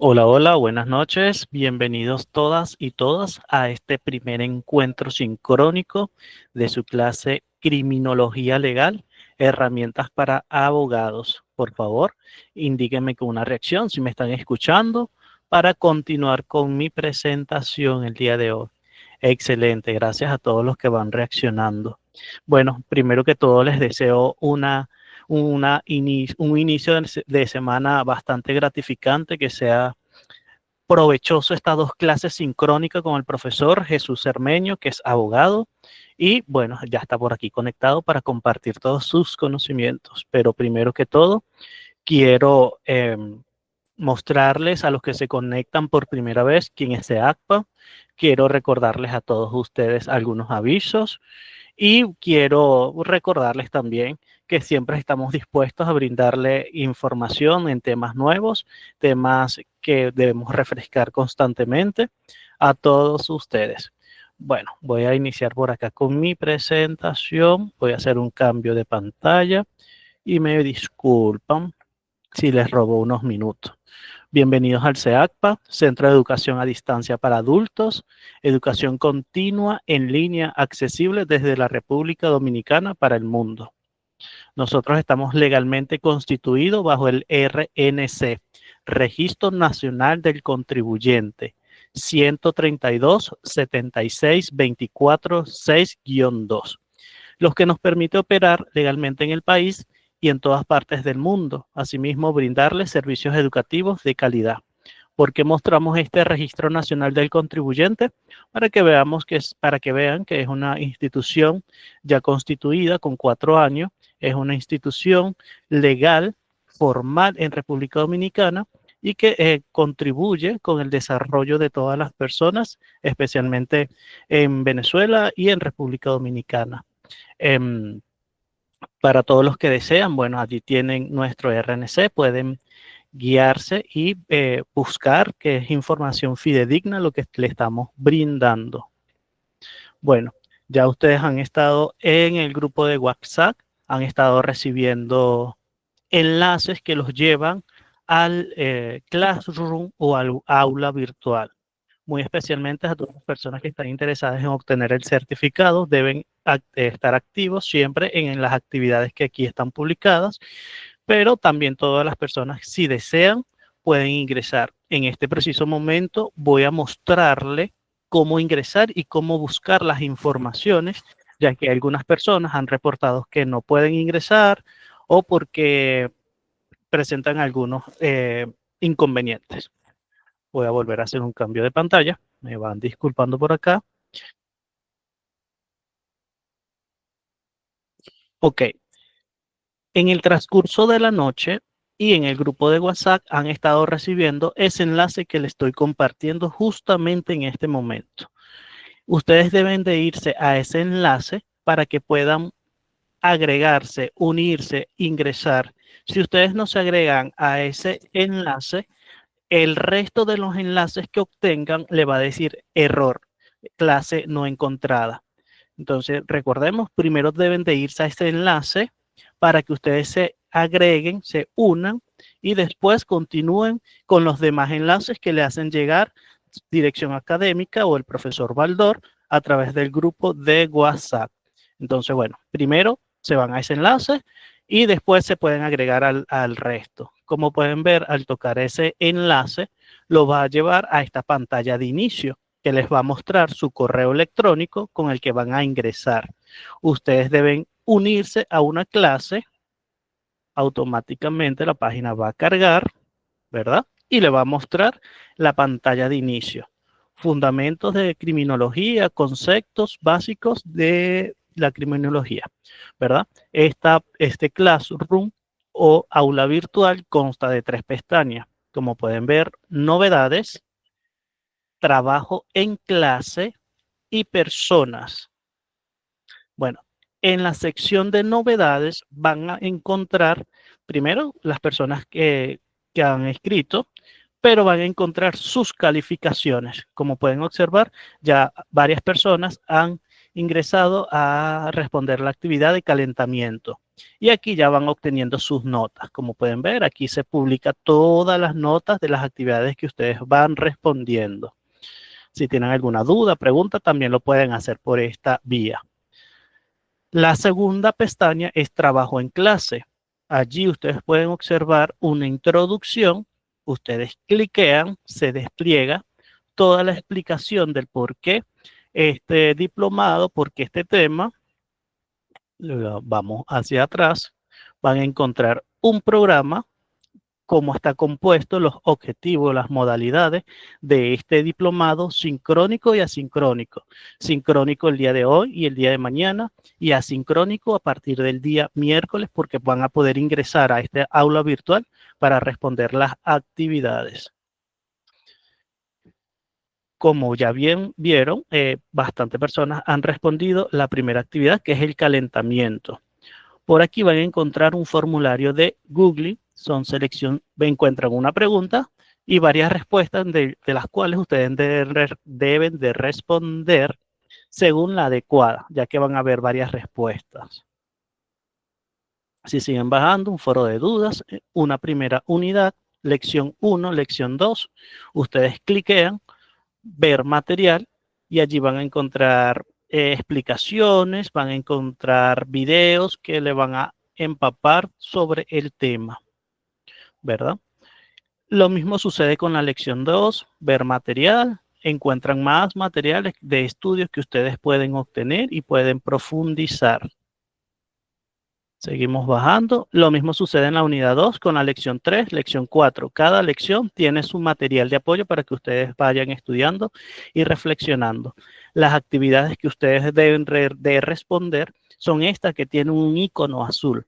Hola, hola, buenas noches. Bienvenidos todas y todas a este primer encuentro sincrónico de su clase Criminología Legal, herramientas para abogados. Por favor, indíquenme con una reacción si me están escuchando para continuar con mi presentación el día de hoy. Excelente, gracias a todos los que van reaccionando. Bueno, primero que todo les deseo un inicio de semana bastante gratificante, que sea provechoso estas dos clases sincrónicas con el profesor Jesús Cermeño, que es abogado, y bueno, ya está por aquí conectado para compartir todos sus conocimientos. Pero primero que todo, quiero mostrarles a los que se conectan por primera vez quién es EACPA. Quiero recordarles a todos ustedes algunos avisos. Y quiero recordarles también que siempre estamos dispuestos a brindarle información en temas nuevos, temas que debemos refrescar constantemente a todos ustedes. Bueno, voy a iniciar por acá con mi presentación. Voy a hacer un cambio de pantalla y me disculpan si les robo unos minutos. Bienvenidos al CEACPA, Centro de Educación a Distancia para Adultos, educación continua en línea accesible desde la República Dominicana para el mundo. Nosotros estamos legalmente constituidos bajo el RNC, Registro Nacional del Contribuyente, 132-76-24-6-2, los que nos permite operar legalmente en el país y en todas partes del mundo. Asimismo, brindarles servicios educativos de calidad. ¿Por qué mostramos este Registro Nacional del Contribuyente? Para que vean que es una institución ya constituida con 4 años, es una institución legal, formal en República Dominicana y que contribuye con el desarrollo de todas las personas, especialmente en Venezuela y en República Dominicana. Um, para todos los que desean, bueno, allí tienen nuestro RNC, pueden guiarse y buscar que es información fidedigna lo que le estamos brindando. Bueno, ya ustedes han estado en el grupo de WhatsApp, han estado recibiendo enlaces que los llevan al Classroom o al aula virtual. Muy especialmente a todas las personas que están interesadas en obtener el certificado, deben estar activos siempre en las actividades que aquí están publicadas, pero también todas las personas, si desean, pueden ingresar. En este preciso momento voy a mostrarle cómo ingresar y cómo buscar las informaciones, ya que algunas personas han reportado que no pueden ingresar o porque presentan algunos inconvenientes. Voy a volver a hacer un cambio de pantalla. Me van disculpando por acá. Ok. En el transcurso de la noche y en el grupo de WhatsApp han estado recibiendo ese enlace que les estoy compartiendo justamente en este momento. Ustedes deben de irse a ese enlace para que puedan agregarse, unirse, ingresar. Si ustedes no se agregan a ese enlace, el resto de los enlaces que obtengan le va a decir error, clase no encontrada. Entonces, recordemos, primero deben de irse a ese enlace para que ustedes se agreguen, se unan y después continúen con los demás enlaces que le hacen llegar dirección académica o el profesor Baldor a través del grupo de WhatsApp. Entonces, bueno, primero se van a ese enlace y después se pueden agregar al resto. Como pueden ver, al tocar ese enlace, lo va a llevar a esta pantalla de inicio que les va a mostrar su correo electrónico con el que van a ingresar. Ustedes deben unirse a una clase, automáticamente la página va a cargar, ¿verdad? Y le va a mostrar la pantalla de inicio. Fundamentos de criminología, conceptos básicos de la criminología, ¿verdad? Este Classroom o aula virtual consta de 3 pestañas. Como pueden ver, novedades, trabajo en clase y personas. Bueno, en la sección de novedades van a encontrar primero las personas que han escrito, pero van a encontrar sus calificaciones. Como pueden observar, ya varias personas han ingresado a responder la actividad de calentamiento. Y aquí ya van obteniendo sus notas. Como pueden ver, aquí se publica todas las notas de las actividades que ustedes van respondiendo. Si tienen alguna duda, pregunta, también lo pueden hacer por esta vía. La segunda pestaña es trabajo en clase. Allí ustedes pueden observar una introducción. Ustedes cliquean, se despliega toda la explicación del por qué este diplomado, por qué este tema. Vamos hacia atrás. Van a encontrar un programa, cómo está compuesto, los objetivos, las modalidades de este diplomado sincrónico y asincrónico. Sincrónico el día de hoy y el día de mañana, y asincrónico a partir del día miércoles, porque van a poder ingresar a este aula virtual para responder las actividades. Como ya bien vieron, bastantes personas han respondido la primera actividad, que es el calentamiento. Por aquí van a encontrar un formulario de Google. Encuentran una pregunta y varias respuestas de las cuales ustedes deben de responder según la adecuada, ya que van a haber varias respuestas. Si siguen bajando, un foro de dudas, una primera unidad, lección 1, lección 2. Ustedes cliquean, ver material, y allí van a encontrar explicaciones, van a encontrar videos que le van a empapar sobre el tema, ¿verdad? Lo mismo sucede con la lección 2, ver material, encuentran más materiales de estudios que ustedes pueden obtener y pueden profundizar. Seguimos bajando. Lo mismo sucede en la unidad 2 con la lección 3, lección 4. Cada lección tiene su material de apoyo para que ustedes vayan estudiando y reflexionando. Las actividades que ustedes deben de responder son estas que tienen un icono azul.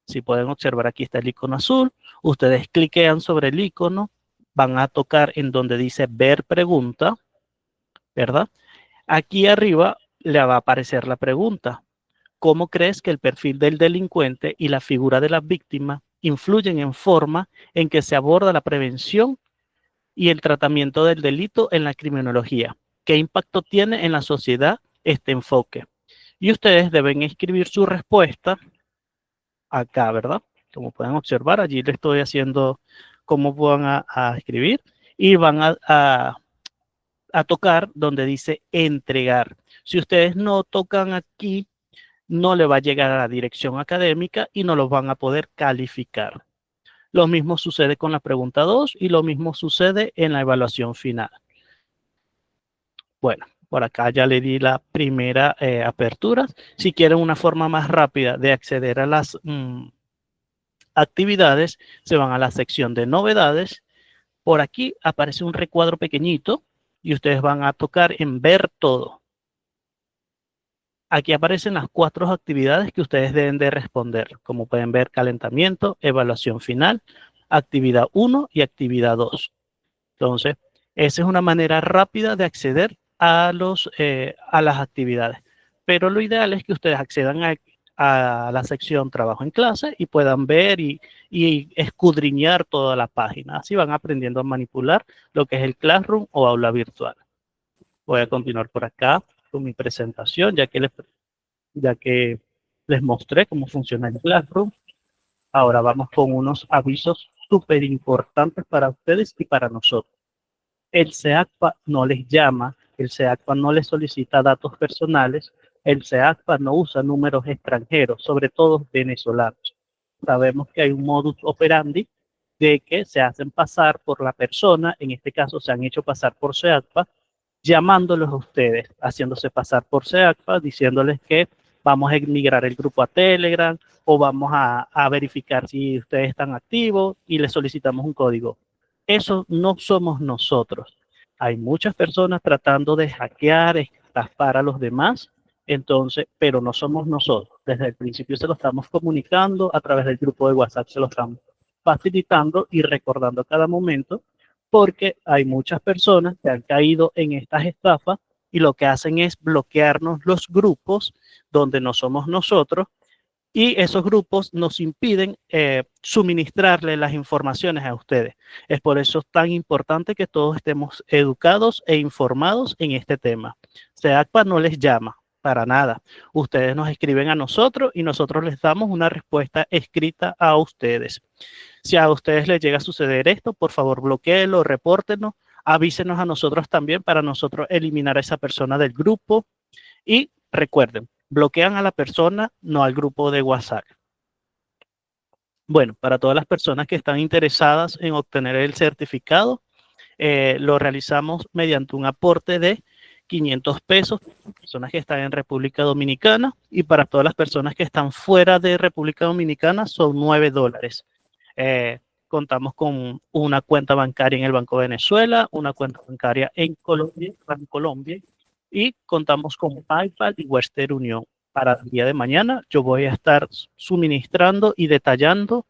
Si pueden observar, aquí está el icono azul. Ustedes cliquean sobre el icono, van a tocar en donde dice ver pregunta, ¿verdad? Aquí arriba le va a aparecer la pregunta. ¿Cómo crees que el perfil del delincuente y la figura de la víctima influyen en forma en que se aborda la prevención y el tratamiento del delito en la criminología? ¿Qué impacto tiene en la sociedad este enfoque? Y ustedes deben escribir su respuesta acá, ¿verdad? Como pueden observar, allí le estoy haciendo cómo van a escribir, y van a tocar donde dice entregar. Si ustedes no tocan aquí, no le va a llegar a la dirección académica y no los van a poder calificar. Lo mismo sucede con la pregunta 2 y lo mismo sucede en la evaluación final. Bueno, por acá ya le di la primera apertura. Si quieren una forma más rápida de acceder a las actividades, se van a la sección de novedades. Por aquí aparece un recuadro pequeñito y ustedes van a tocar en ver todo. Aquí aparecen las 4 actividades que ustedes deben de responder. Como pueden ver, calentamiento, evaluación final, actividad 1 y actividad 2. Entonces, esa es una manera rápida de acceder a las actividades. Pero lo ideal es que ustedes accedan a la sección trabajo en clase y puedan ver y escudriñar toda la página. Así van aprendiendo a manipular lo que es el Classroom o aula virtual. Voy a continuar por acá con mi presentación, ya que les mostré cómo funciona el Classroom. Ahora vamos con unos avisos súper importantes para ustedes y para nosotros. El SEACPA no les llama, el SEACPA no les solicita datos personales, el SEACPA no usa números extranjeros, sobre todo venezolanos. Sabemos que hay un modus operandi de que se hacen pasar por la persona, en este caso se han hecho pasar por SEACPA, llamándolos a ustedes, haciéndose pasar por SEACPA, diciéndoles que vamos a migrar el grupo a Telegram o vamos a verificar si ustedes están activos y les solicitamos un código. Eso no somos nosotros. Hay muchas personas tratando de hackear, estafar a los demás, entonces, pero no somos nosotros. Desde el principio se lo estamos comunicando a través del grupo de WhatsApp, se lo estamos facilitando y recordando a cada momento, porque hay muchas personas que han caído en estas estafas y lo que hacen es bloquearnos los grupos donde no somos nosotros, y esos grupos nos impiden suministrarle las informaciones a ustedes. Es por eso tan importante que todos estemos educados e informados en este tema. SEACPA no les llama, para nada. Ustedes nos escriben a nosotros y nosotros les damos una respuesta escrita a ustedes. Si a ustedes les llega a suceder esto, por favor bloqueenlo, repórtenos, avísenos a nosotros también para nosotros eliminar a esa persona del grupo. Y recuerden, bloquean a la persona, no al grupo de WhatsApp. Bueno, para todas las personas que están interesadas en obtener el certificado, lo realizamos mediante un aporte de 500 pesos para personas que están en República Dominicana, y para todas las personas que están fuera de República Dominicana son $9. Contamos con una cuenta bancaria en el Banco de Venezuela, una cuenta bancaria en Colombia, y contamos con PayPal y Western Union. Para el día de mañana yo voy a estar suministrando y detallando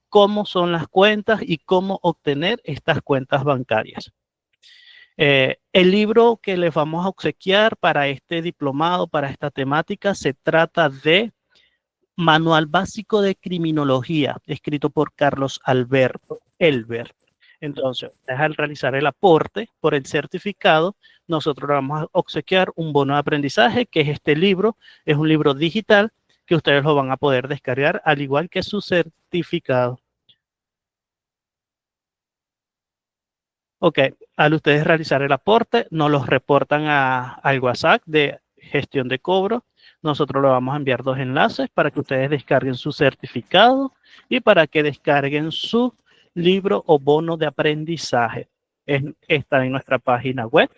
cómo son las cuentas y cómo obtener estas cuentas bancarias. El libro que les vamos a obsequiar para este diplomado, para esta temática, se trata de Manual Básico de Criminología, escrito por Carlos Alberto Elber. Entonces, al realizar el aporte por el certificado, nosotros vamos a obsequiar un bono de aprendizaje, que es este libro. Es un libro digital que ustedes lo van a poder descargar, al igual que su certificado. Ok, al ustedes realizar el aporte, nos los reportan al WhatsApp de gestión de cobro. Nosotros le vamos a enviar 2 enlaces para que ustedes descarguen su certificado y para que descarguen su libro o bono de aprendizaje. Está en nuestra página web.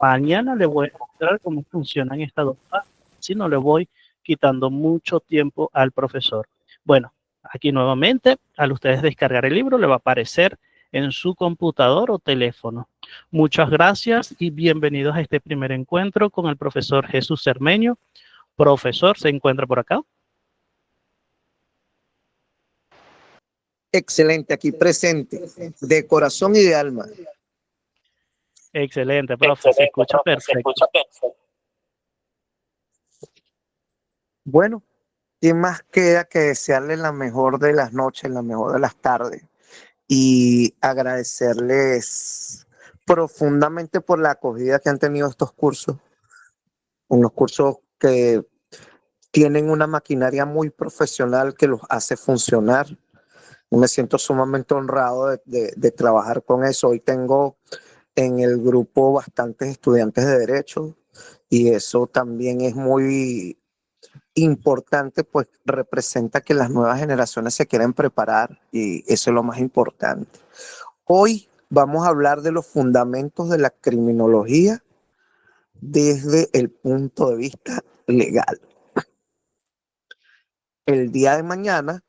Mañana les voy a mostrar cómo funcionan estas 2 páginas, si no le voy quitando mucho tiempo al profesor. Bueno, aquí nuevamente, al ustedes descargar el libro, le va a aparecer en su computador o teléfono. Muchas gracias y bienvenidos a este primer encuentro con el profesor Jesús Cermeño. Profesor, ¿se encuentra por acá? Excelente, aquí presente, de corazón y de alma. Excelente, profe, se escucha perfecto. Bueno, ¿qué más queda que desearle la mejor de las noches, la mejor de las tardes? Y agradecerles profundamente por la acogida que han tenido estos cursos, unos cursos que tienen una maquinaria muy profesional que los hace funcionar. Me siento sumamente honrado de trabajar con eso. Hoy tengo en el grupo bastantes estudiantes de Derecho y eso también es muy importante, pues representa que las nuevas generaciones se quieren preparar y eso es lo más importante. Hoy vamos a hablar de los fundamentos de la criminología desde el punto de vista legal. El día de mañana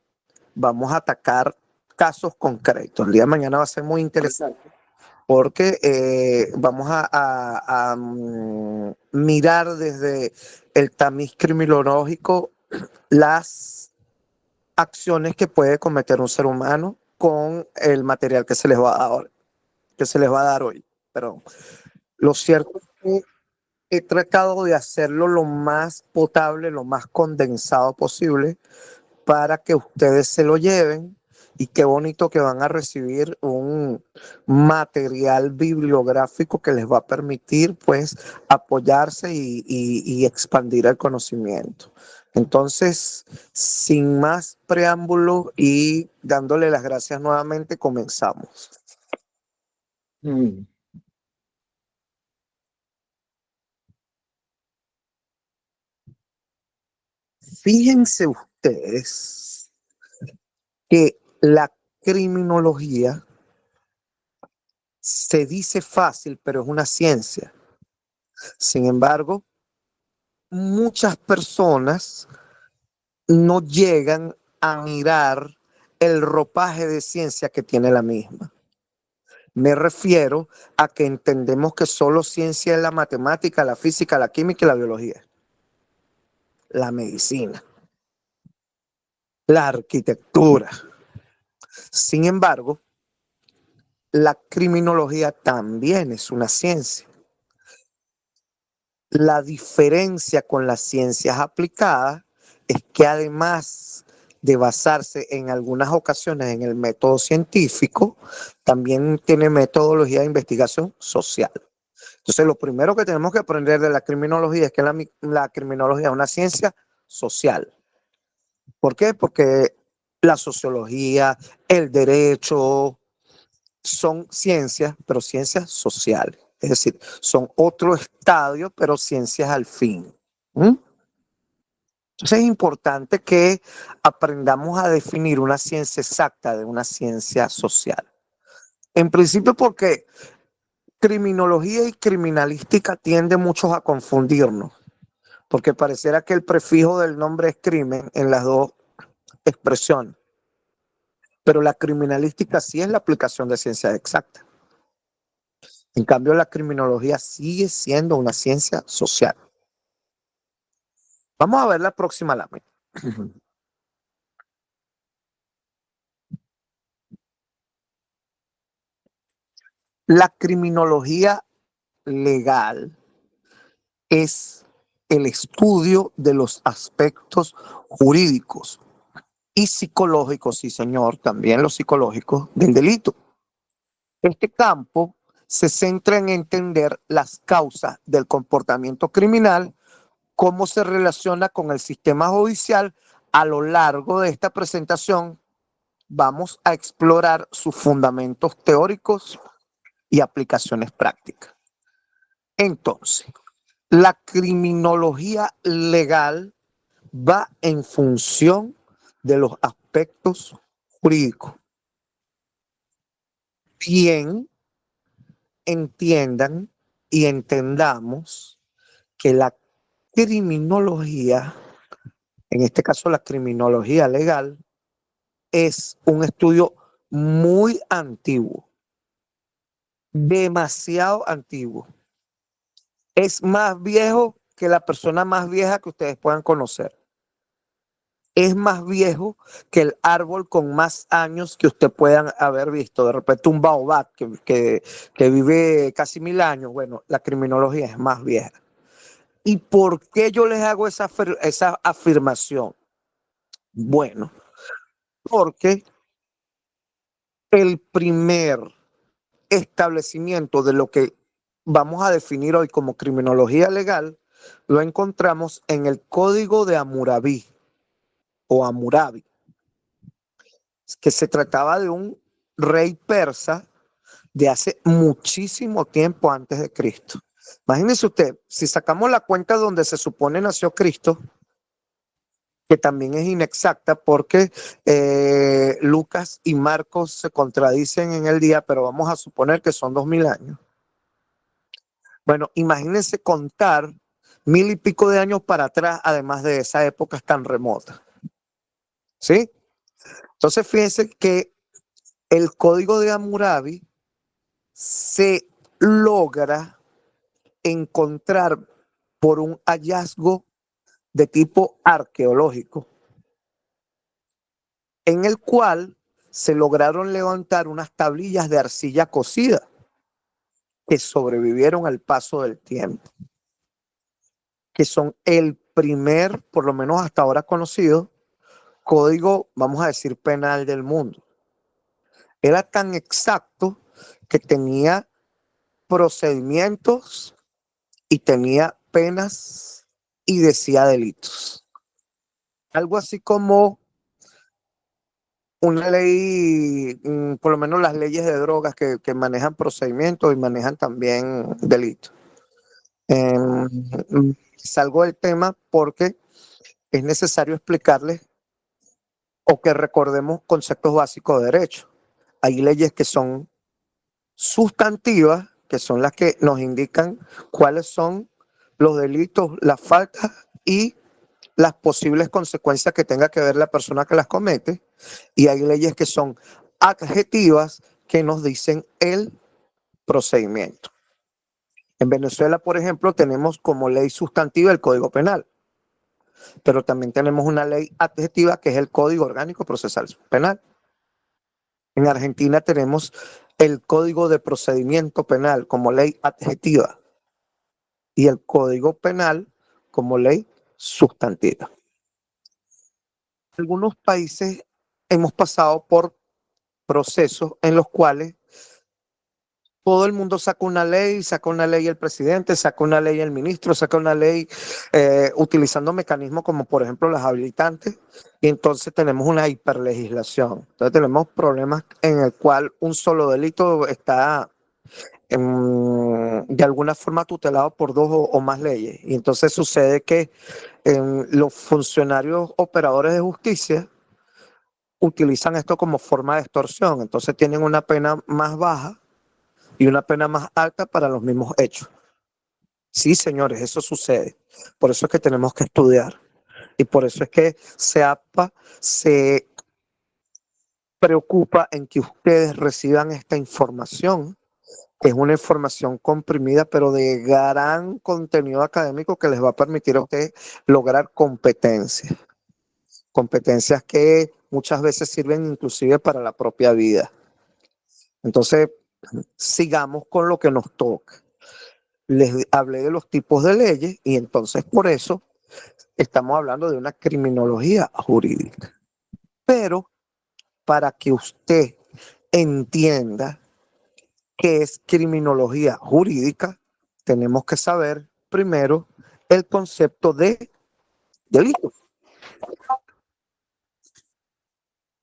vamos a atacar casos concretos. El día de mañana va a ser muy interesante porque vamos a mirar desde el tamiz criminológico las acciones que puede cometer un ser humano con el material que se les va a dar hoy. Pero lo cierto es que he tratado de hacerlo lo más potable, lo más condensado posible para que ustedes se lo lleven. Y qué bonito que van a recibir un material bibliográfico que les va a permitir pues apoyarse y expandir el conocimiento. Entonces, sin más preámbulo y dándole las gracias nuevamente, comenzamos. Fíjense ustedes que la criminología se dice fácil, pero es una ciencia. Sin embargo, muchas personas no llegan a mirar el ropaje de ciencia que tiene la misma. Me refiero a que entendemos que solo ciencia es la matemática, la física, la química y la biología, la medicina, la arquitectura. Sin embargo, la criminología también es una ciencia. La diferencia con las ciencias aplicadas es que además de basarse en algunas ocasiones en el método científico, también tiene metodología de investigación social. Entonces, lo primero que tenemos que aprender de la criminología es que la criminología es una ciencia social. ¿Por qué? Porque la sociología, el derecho, son ciencias, pero ciencias sociales. Es decir, son otro estadio, pero ciencias al fin. ¿Mm? Entonces es importante que aprendamos a definir una ciencia exacta de una ciencia social. En principio porque criminología y criminalística tienden muchos a confundirnos, porque pareciera que el prefijo del nombre es crimen en las dos expresiones, pero la criminalística sí es la aplicación de ciencias exactas. En cambio, la criminología sigue siendo una ciencia social. Vamos a ver la próxima lámina. La criminología legal es el estudio de los aspectos jurídicos y psicológicos, sí señor, también los psicológicos del delito. Este campo se centra en entender las causas del comportamiento criminal, cómo se relaciona con el sistema judicial. A lo largo de esta presentación vamos a explorar sus fundamentos teóricos y aplicaciones prácticas. Entonces, la criminología legal va en función de los aspectos jurídicos. Bien, entiendan y entendamos que la criminología, en este caso la criminología legal, es un estudio muy antiguo, demasiado antiguo. Es más viejo que la persona más vieja que ustedes puedan conocer. Es más viejo que el árbol con más años que ustedes puedan haber visto. De repente un baobab que vive casi 1000 años. Bueno, la criminología es más vieja. ¿Y por qué yo les hago esa afirmación? Bueno, porque el primer establecimiento de lo que vamos a definir hoy como criminología legal lo encontramos en el Código de Hammurabi o Hammurabi, que se trataba de un rey persa de hace muchísimo tiempo antes de Cristo. Imagínense usted, si sacamos la cuenta donde se supone nació Cristo, que también es inexacta porque Lucas y Marcos se contradicen en el día, pero vamos a suponer que son 2000 años. Bueno, imagínense contar 1000 y pico de años para atrás, además de esa época tan remota. ¿Sí? Entonces, fíjense que el Código de Hammurabi se logra encontrar por un hallazgo de tipo arqueológico, en el cual se lograron levantar unas tablillas de arcilla cocida que sobrevivieron al paso del tiempo, que son el primer, por lo menos hasta ahora conocido, código, vamos a decir, penal del mundo. Era tan exacto que tenía procedimientos y tenía penas y decía delitos. Algo así como una ley, por lo menos las leyes de drogas que manejan procedimientos y manejan también delitos. Salgo del tema porque es necesario explicarles o que recordemos conceptos básicos de derecho. Hay leyes que son sustantivas, que son las que nos indican cuáles son los delitos, las faltas y las posibles consecuencias que tenga que ver la persona que las comete. Y hay leyes que son adjetivas que nos dicen el procedimiento. En Venezuela, por ejemplo, tenemos como ley sustantiva el Código Penal, pero también tenemos una ley adjetiva que es el Código Orgánico Procesal Penal. En Argentina tenemos el Código de Procedimiento Penal como ley adjetiva y el Código Penal como ley sustantiva. Algunos países hemos pasado por procesos en los cuales todo el mundo saca una ley el presidente, saca una ley el ministro, saca una ley utilizando mecanismos como por ejemplo las habilitantes, y entonces tenemos una hiperlegislación. Entonces tenemos problemas en el cual un solo delito está de alguna forma tutelado por dos o más leyes. Y entonces sucede que los funcionarios operadores de justicia utilizan esto como forma de extorsión. Entonces tienen una pena más baja y una pena más alta para los mismos hechos. Sí, señores, eso sucede. Por eso es que tenemos que estudiar. Y por eso es que SEAPA se preocupa en que ustedes reciban esta información. Es una información comprimida, pero de gran contenido académico que les va a permitir a ustedes lograr competencias. Competencias que muchas veces sirven inclusive para la propia vida. Entonces, sigamos con lo que nos toca. Les hablé de los tipos de leyes y entonces por eso estamos hablando de una criminología jurídica. Pero para que usted entienda qué es criminología jurídica, tenemos que saber primero el concepto de delito.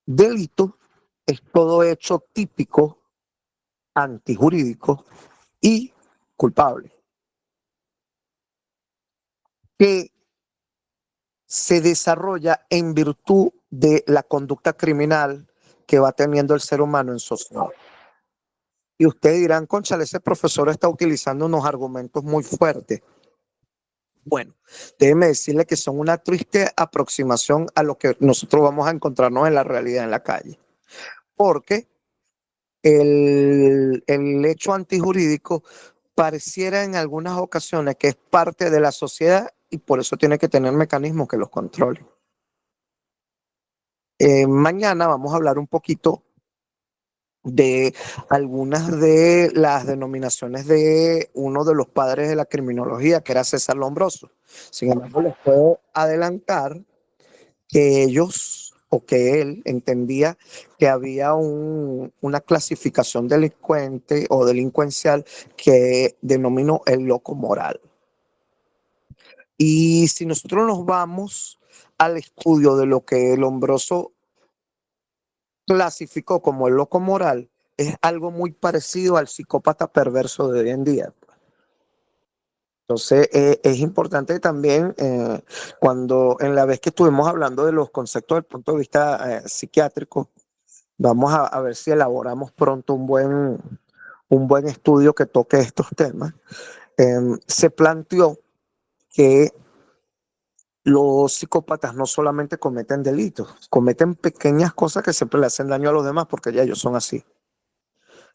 Delito es todo hecho típico, antijurídico y culpable, que se desarrolla en virtud de la conducta criminal que va teniendo el ser humano en sociedad. Y ustedes dirán, cónchale, ese profesor está utilizando unos argumentos muy fuertes. Bueno, déjenme decirle que son una triste aproximación a lo que nosotros vamos a encontrarnos en la realidad en la calle. Porque el hecho antijurídico pareciera en algunas ocasiones que es parte de la sociedad y por eso tiene que tener mecanismos que los controlen. Mañana vamos a hablar un poquito de algunas de las denominaciones de uno de los padres de la criminología, que era César Lombroso. Sin embargo, les puedo adelantar que ellos o que él entendía que había una clasificación delincuente o delincuencial que denominó el loco moral. Y si nosotros nos vamos al estudio de lo que Lombroso clasificó como el loco moral, es algo muy parecido al psicópata perverso de hoy en día. Entonces, es importante también, cuando en la vez que estuvimos hablando de los conceptos desde el punto de vista psiquiátrico, vamos a ver si elaboramos pronto un buen estudio que toque estos temas. Se planteó que los psicópatas no solamente cometen delitos, cometen pequeñas cosas que siempre le hacen daño a los demás porque ya ellos son así.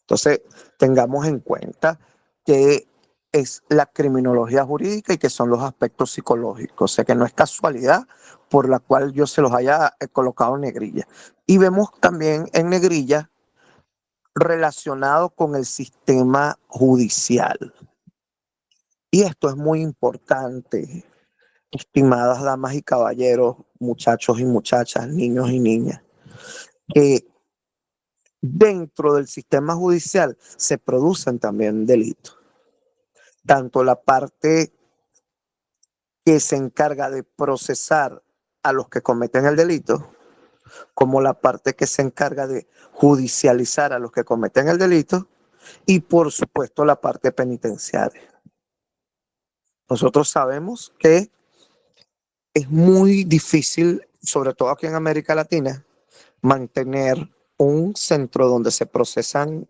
Entonces, tengamos en cuenta que es la criminología jurídica y que son los aspectos psicológicos. O sea, que no es casualidad por la cual yo se los haya colocado en negrilla. Y vemos también en negrilla relacionado con el sistema judicial. Y esto es muy importante, estimadas damas y caballeros, muchachos y muchachas, niños y niñas, que dentro del sistema judicial se producen también delitos. Tanto la parte que se encarga de procesar a los que cometen el delito, como la parte que se encarga de judicializar a los que cometen el delito, y por supuesto la parte penitenciaria. Nosotros sabemos que es muy difícil, sobre todo aquí en América Latina, mantener un centro donde se procesan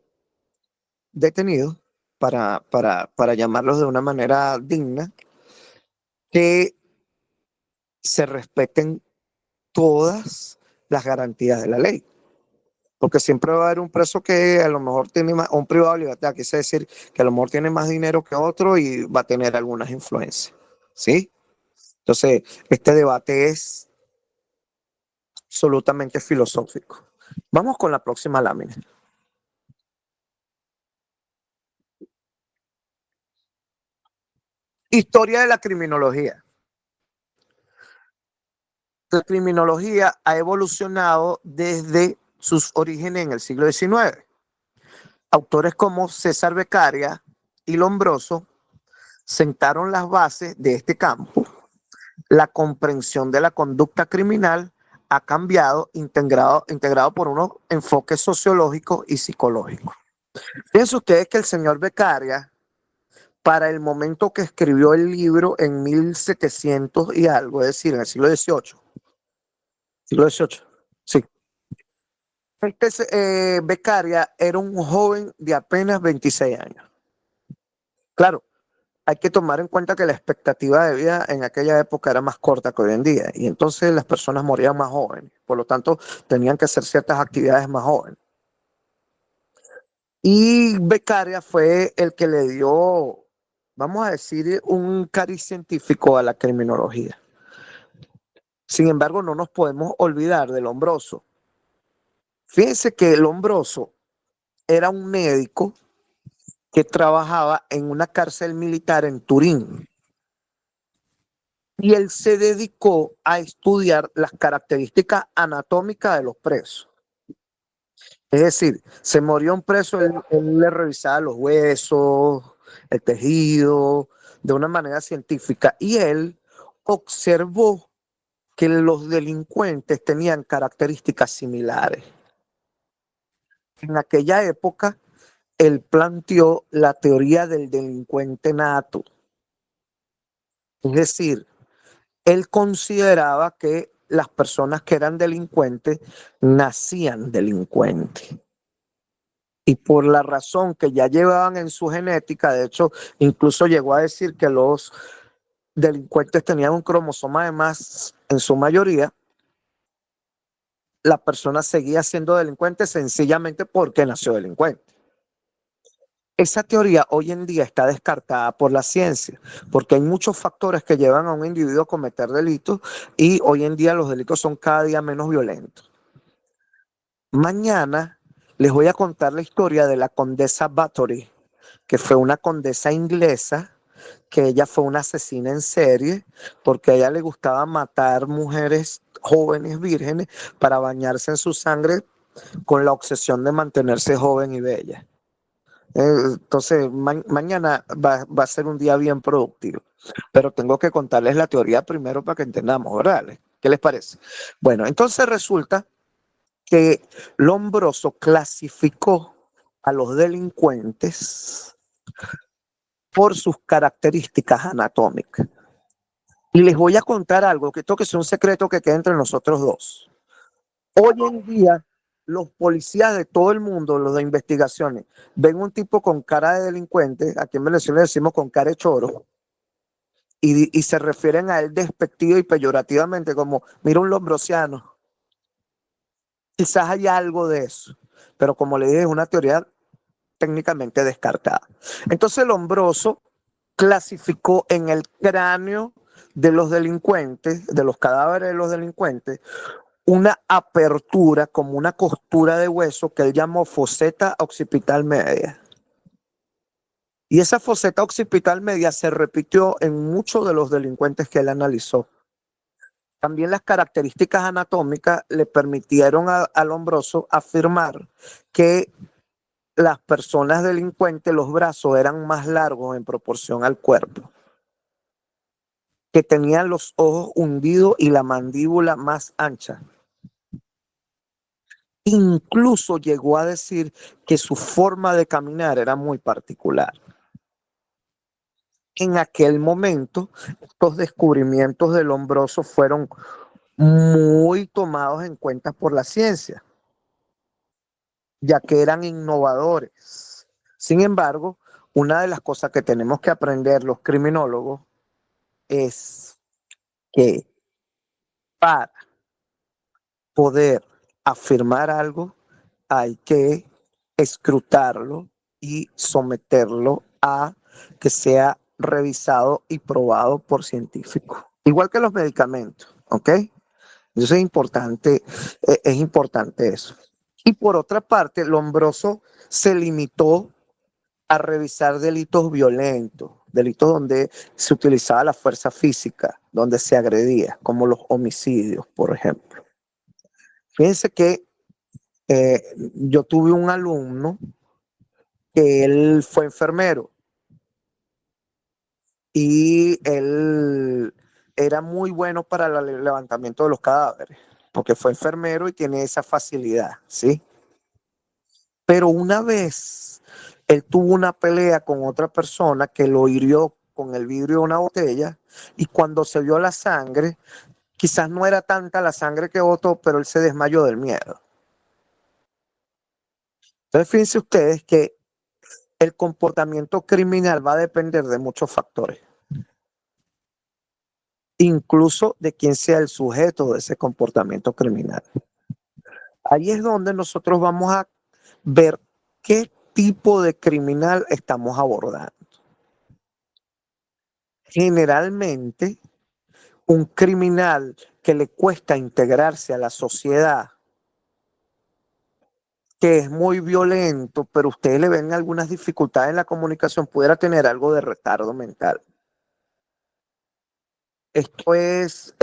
detenidos para llamarlos de una manera digna, que se respeten todas las garantías de la ley. Porque siempre va a haber un preso que a lo mejor tiene más, o un privado de libertad, quise decir que a lo mejor tiene más dinero que otro y va a tener algunas influencias. ¿Sí? Entonces, este debate es absolutamente filosófico. Vamos con la próxima lámina. Historia de la criminología. La criminología ha evolucionado desde sus orígenes en el siglo XIX. autores como César Beccaria y Lombroso sentaron las bases de este campo. La comprensión de la conducta criminal ha cambiado, integrado por unos enfoques sociológicos y psicológicos. Piensen ustedes que el señor Beccaria, para el momento que escribió el libro en 1700 y algo, es decir, en el siglo XVIII, sí. Beccaria era un joven de apenas 26 años. Claro, hay que tomar en cuenta que la expectativa de vida en aquella época era más corta que hoy en día, y entonces las personas morían más jóvenes, por lo tanto tenían que hacer ciertas actividades más jóvenes. Y Beccaria fue el que le dio, vamos a decir, un cariz científico a la criminología. Sin embargo, no nos podemos olvidar de Lombroso. Fíjense que Lombroso era un médico que trabajaba en una cárcel militar en Turín. Y él se dedicó a estudiar las características anatómicas de los presos. Es decir, se moría un preso, él le revisaba los huesos, el tejido, de una manera científica. Y él observó que los delincuentes tenían características similares. En aquella época, él planteó la teoría del delincuente nato. Es decir, él consideraba que las personas que eran delincuentes nacían delincuentes. Y por la razón que ya llevaban en su genética, de hecho, incluso llegó a decir que los delincuentes tenían un cromosoma de más en su mayoría, la persona seguía siendo delincuente sencillamente porque nació delincuente. Esa teoría hoy en día está descartada por la ciencia, porque hay muchos factores que llevan a un individuo a cometer delitos y hoy en día los delitos son cada día menos violentos. Mañana les voy a contar la historia de la condesa Bathory, que fue una condesa inglesa, que ella fue una asesina en serie, porque a ella le gustaba matar mujeres jóvenes vírgenes para bañarse en su sangre con la obsesión de mantenerse joven y bella. Entonces, mañana va a ser un día bien productivo, pero tengo que contarles la teoría primero para que entendamos, ¿verdad? ¿Qué les parece? Bueno, entonces resulta que Lombroso clasificó a los delincuentes por sus características anatómicas. Y les voy a contar algo, que esto que es un secreto que queda entre nosotros dos. Hoy en día, los policías de todo el mundo, los de investigaciones, ven un tipo con cara de delincuente, aquí en Venezuela le decimos con cara de choro, y se refieren a él despectivo y peyorativamente como, mira un lombrosiano. Quizás haya algo de eso, pero como le dije, es una teoría técnicamente descartada. Entonces Lombroso clasificó en el cráneo de los delincuentes, de los cadáveres de los delincuentes, una apertura como una costura de hueso que él llamó foseta occipital media. Y esa foseta occipital media se repitió en muchos de los delincuentes que él analizó. También las características anatómicas le permitieron a Lombroso afirmar que las personas delincuentes, los brazos eran más largos en proporción al cuerpo, que tenían los ojos hundidos y la mandíbula más ancha. Incluso llegó a decir que su forma de caminar era muy particular. En aquel momento, estos descubrimientos de Lombroso fueron muy tomados en cuenta por la ciencia, ya que eran innovadores. Sin embargo, una de las cosas que tenemos que aprender los criminólogos es que para poder afirmar algo hay que escrutarlo y someterlo a que sea revisado y probado por científicos. Igual que los medicamentos, ¿ok? Eso es importante eso. Y por otra parte, Lombroso se limitó a revisar delitos violentos, delitos donde se utilizaba la fuerza física, donde se agredía, como los homicidios, por ejemplo. Fíjense que yo tuve un alumno que él fue enfermero y él era muy bueno para el levantamiento de los cadáveres, porque fue enfermero y tiene esa facilidad, ¿sí? Pero una vez él tuvo una pelea con otra persona que lo hirió con el vidrio de una botella y cuando se vio la sangre, quizás no era tanta la sangre que botó, pero él se desmayó del miedo. Entonces, fíjense ustedes que el comportamiento criminal va a depender de muchos factores, incluso de quién sea el sujeto de ese comportamiento criminal. Ahí es donde nosotros vamos a ver qué tipo de criminal estamos abordando. Generalmente, un criminal que le cuesta integrarse a la sociedad, que es muy violento, pero ustedes le ven algunas dificultades en la comunicación, pudiera tener algo de retardo mental. Esto es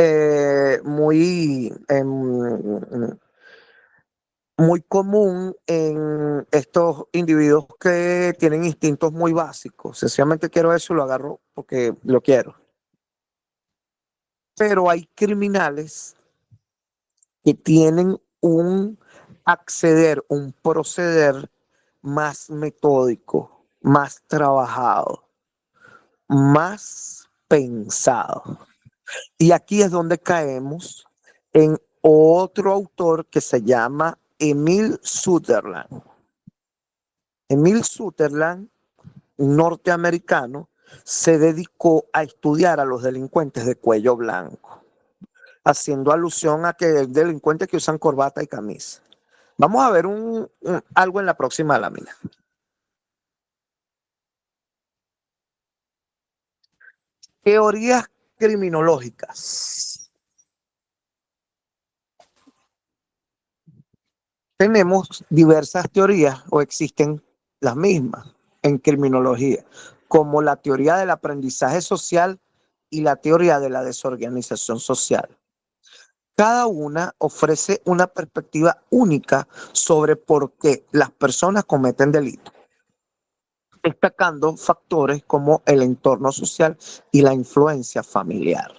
muy común en estos individuos que tienen instintos muy básicos. Sencillamente quiero eso y lo agarro porque lo quiero. Pero hay criminales que tienen un acceder, un proceder más metódico, más trabajado, más pensado. Y aquí es donde caemos en otro autor que se llama Emil Sutherland. Emil Sutherland, un norteamericano, se dedicó a estudiar a los delincuentes de cuello blanco, haciendo alusión a que hay delincuentes que usan corbata y camisa. Vamos a ver algo en la próxima lámina. Teorías criminológicas. Tenemos diversas teorías o existen las mismas en criminología, como la teoría del aprendizaje social y la teoría de la desorganización social. Cada una ofrece una perspectiva única sobre por qué las personas cometen delitos, destacando factores como el entorno social y la influencia familiar.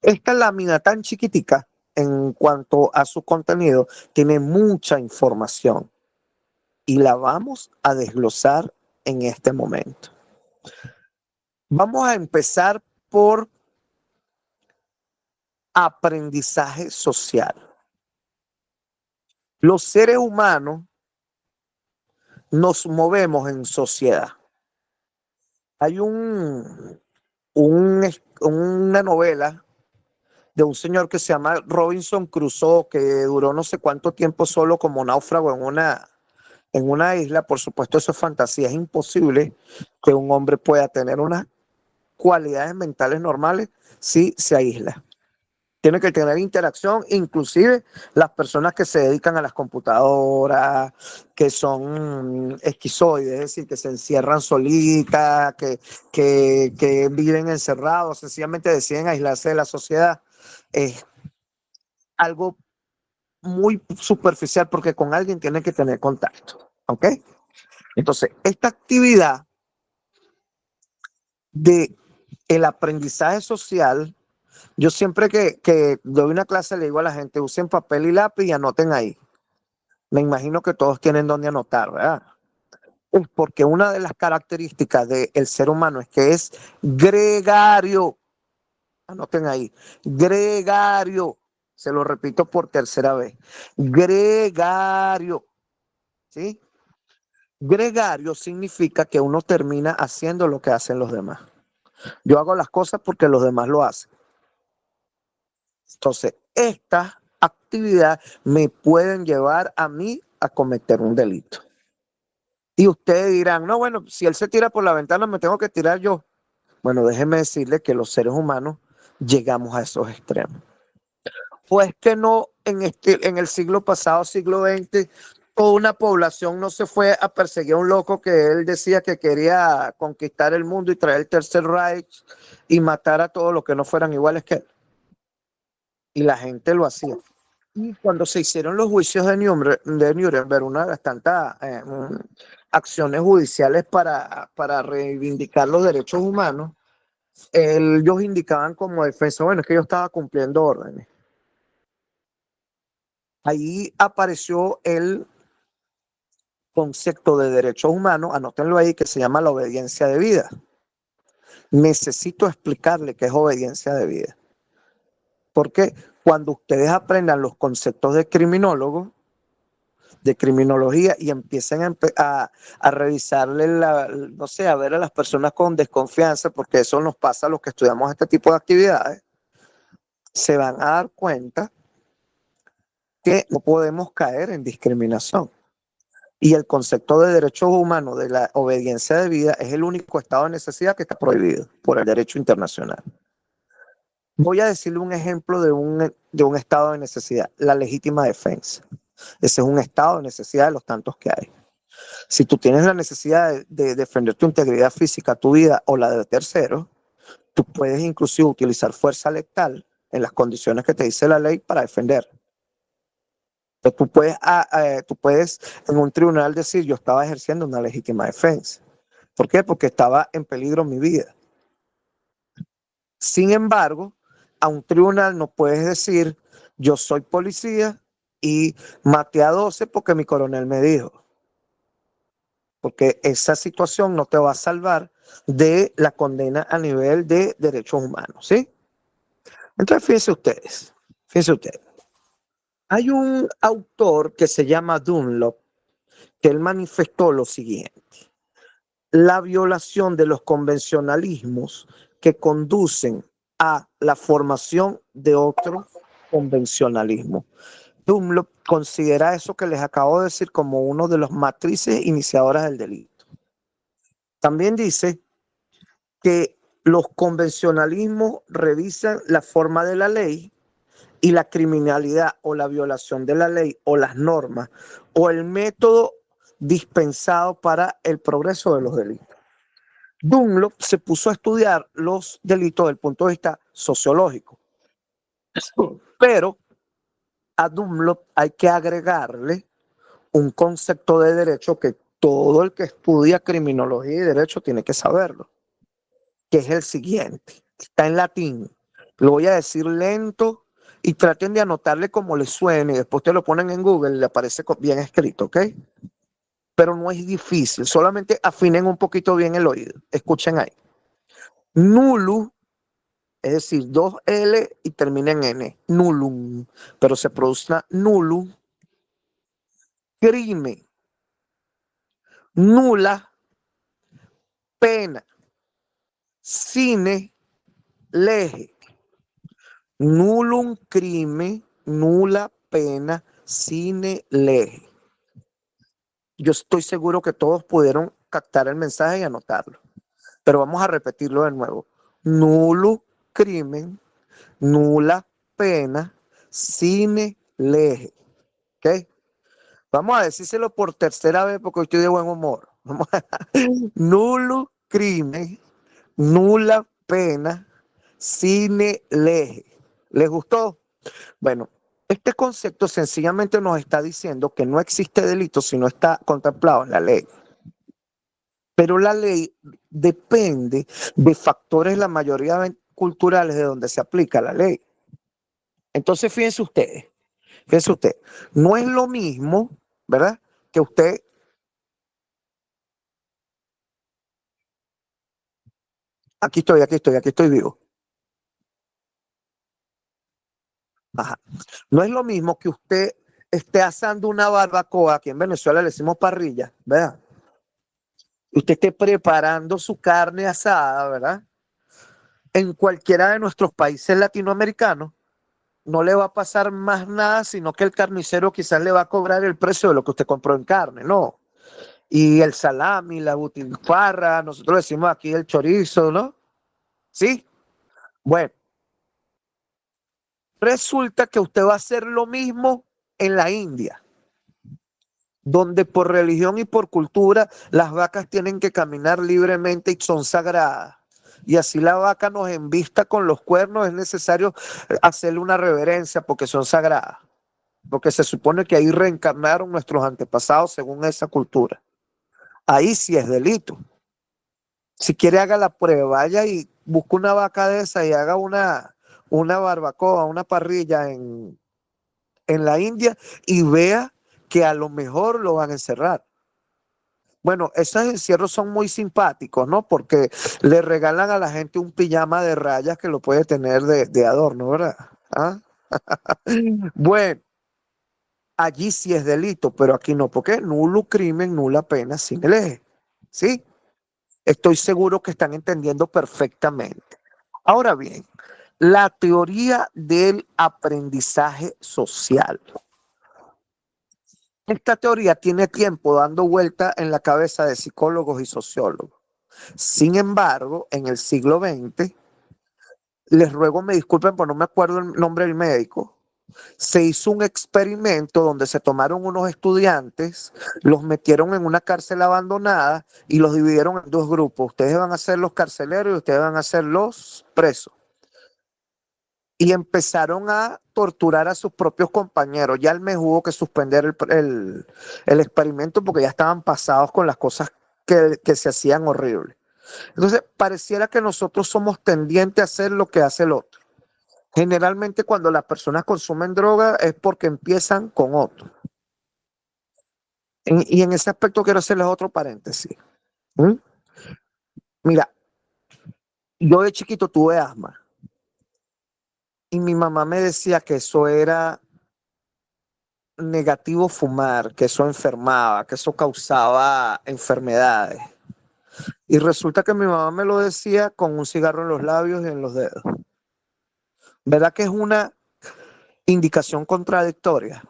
Esta lámina tan chiquitica en cuanto a su contenido tiene mucha información y la vamos a desglosar en este momento. Vamos a empezar por aprendizaje social. Los seres humanos nos movemos en sociedad. Hay una novela de un señor que se llama Robinson Crusoe, que duró no sé cuánto tiempo solo como náufrago en una isla. Por supuesto, eso es fantasía. Es imposible que un hombre pueda tener unas cualidades mentales normales si se aísla. Tiene que tener interacción, inclusive las personas que se dedican a las computadoras, que son esquizoides, es decir, que se encierran solitas, que viven encerrados, sencillamente deciden aislarse de la sociedad. Es algo muy superficial porque con alguien tiene que tener contacto. ¿Ok? Entonces, esta actividad de el aprendizaje social, yo siempre que doy una clase le digo a la gente, usen papel y lápiz y anoten ahí. Me imagino que todos tienen donde anotar, ¿verdad? Es porque una de las características del ser humano es que es gregario. Anoten ahí. Gregario. Se lo repito por tercera vez. Gregario. ¿Sí? Gregario significa que uno termina haciendo lo que hacen los demás. Yo hago las cosas porque los demás lo hacen. Entonces, estas actividades me pueden llevar a mí a cometer un delito. Y ustedes dirán, no, bueno, si él se tira por la ventana, me tengo que tirar yo. Bueno, déjenme decirle que los seres humanos llegamos a esos extremos. Pues que no, en el siglo pasado, siglo XX, toda una población no se fue a perseguir a un loco que él decía que quería conquistar el mundo y traer el Tercer Reich y matar a todos los que no fueran iguales que él. Y la gente lo hacía. Y cuando se hicieron los juicios de Nuremberg, una de las tantas acciones judiciales para reivindicar los derechos humanos, ellos indicaban como defensa, bueno, es que yo estaba cumpliendo órdenes. Ahí apareció el concepto de derechos humanos, anótenlo ahí, que se llama la obediencia debida. Necesito explicarle qué es obediencia debida. Porque cuando ustedes aprendan los conceptos de criminólogo, de criminología, y empiecen a revisarle, no sé, a ver a las personas con desconfianza, porque eso nos pasa a los que estudiamos este tipo de actividades, se van a dar cuenta que no podemos caer en discriminación. Y el concepto de derechos humanos, de la obediencia debida, es el único estado de necesidad que está prohibido por el derecho internacional. Voy a decirle un ejemplo de un estado de necesidad, la legítima defensa. Ese es un estado de necesidad de los tantos que hay. Si tú tienes la necesidad de defender tu integridad física, tu vida o la de terceros, tú puedes inclusive utilizar fuerza letal en las condiciones que te dice la ley para defender. Entonces, tú puedes en un tribunal decir, yo estaba ejerciendo una legítima defensa. ¿Por qué? Porque estaba en peligro mi vida. Sin embargo, a un tribunal no puedes decir, yo soy policía y maté a 12 porque mi coronel me dijo. Porque esa situación no te va a salvar de la condena a nivel de derechos humanos, ¿sí? Entonces, fíjense ustedes. Hay un autor que se llama Dunlop, que él manifestó lo siguiente: la violación de los convencionalismos que conducen a la formación de otro convencionalismo. Dunlop considera eso que les acabo de decir como uno de los matrices iniciadoras del delito. También dice que los convencionalismos revisan la forma de la ley y la criminalidad o la violación de la ley o las normas o el método dispensado para el progreso de los delitos. Dunlop se puso a estudiar los delitos desde el punto de vista sociológico, pero a Dunlop hay que agregarle un concepto de derecho que todo el que estudia criminología y derecho tiene que saberlo, que es el siguiente. Está en latín. Lo voy a decir lento y traten de anotarle como les suene y después te lo ponen en Google y le aparece bien escrito, ¿ok? Pero no es difícil, solamente afinen un poquito bien el oído. Escuchen ahí. Nullus, es decir, 2L y termina en N, nullum, pero se produce nullum, crimen, nula, pena, sine, lege, nullum crimen, nula pena, sine lege. Yo estoy seguro que todos pudieron captar el mensaje y anotarlo, pero vamos a repetirlo de nuevo. Nullum crimen, nula pena, sine lege. ¿Ok? Vamos a decírselo por tercera vez porque hoy estoy de buen humor. Nulo crimen, nula pena, sine lege. ¿Les gustó? Bueno, este concepto sencillamente nos está diciendo que no existe delito si no está contemplado en la ley. Pero la ley depende de factores, la mayoría culturales, de donde se aplica la ley. Entonces, fíjense usted, no es lo mismo, ¿verdad? Que usted, aquí estoy vivo. Ajá. No es lo mismo que usted esté asando una barbacoa, aquí en Venezuela le decimos parrilla, ¿verdad? Usted esté preparando su carne asada, ¿verdad? En cualquiera de nuestros países latinoamericanos, no le va a pasar más nada, sino que el carnicero quizás le va a cobrar el precio de lo que usted compró en carne, ¿no? Y el salami, la butifarra, nosotros decimos aquí el chorizo, ¿no? ¿Sí? Bueno, resulta que usted va a hacer lo mismo en la India, donde por religión y por cultura las vacas tienen que caminar libremente y son sagradas. Y así la vaca nos embista con los cuernos, es necesario hacerle una reverencia porque son sagradas. porque se supone que ahí reencarnaron nuestros antepasados según esa cultura. Ahí sí es delito. Si quiere, haga la prueba, vaya y busque una vaca de esa y haga una barbacoa, una parrilla en la India y vea que a lo mejor lo van a encerrar. Bueno, esos encierros son muy simpáticos, ¿no? Porque le regalan a la gente un pijama de rayas que lo puede tener de adorno, ¿verdad? ¿Ah? Bueno, allí sí es delito, pero aquí no, porque nulo crimen, nula pena sin el eje. ¿Sí? Estoy seguro que están entendiendo perfectamente. Ahora bien, la teoría del aprendizaje social. Esta teoría tiene tiempo dando vuelta en la cabeza de psicólogos y sociólogos. Sin embargo, en el siglo XX, les ruego me disculpen, porque no me acuerdo el nombre del médico, se hizo un experimento donde se tomaron unos estudiantes, los metieron en una cárcel abandonada y los dividieron en dos grupos. Ustedes van a ser los carceleros y ustedes van a ser los presos. Y empezaron a torturar a sus propios compañeros. Ya el mes hubo que suspender el experimento porque ya estaban pasados con las cosas que se hacían horribles. Entonces, pareciera que nosotros somos tendientes a hacer lo que hace el otro. Generalmente cuando las personas consumen droga es porque empiezan con otro. Y en ese aspecto quiero hacerles otro paréntesis. ¿Mm? Mira, yo de chiquito tuve asma y mi mamá me decía que eso era negativo fumar, que eso enfermaba, que eso causaba enfermedades. Y resulta que mi mamá me lo decía con un cigarro en los labios y en los dedos. ¿Verdad que es una indicación contradictoria?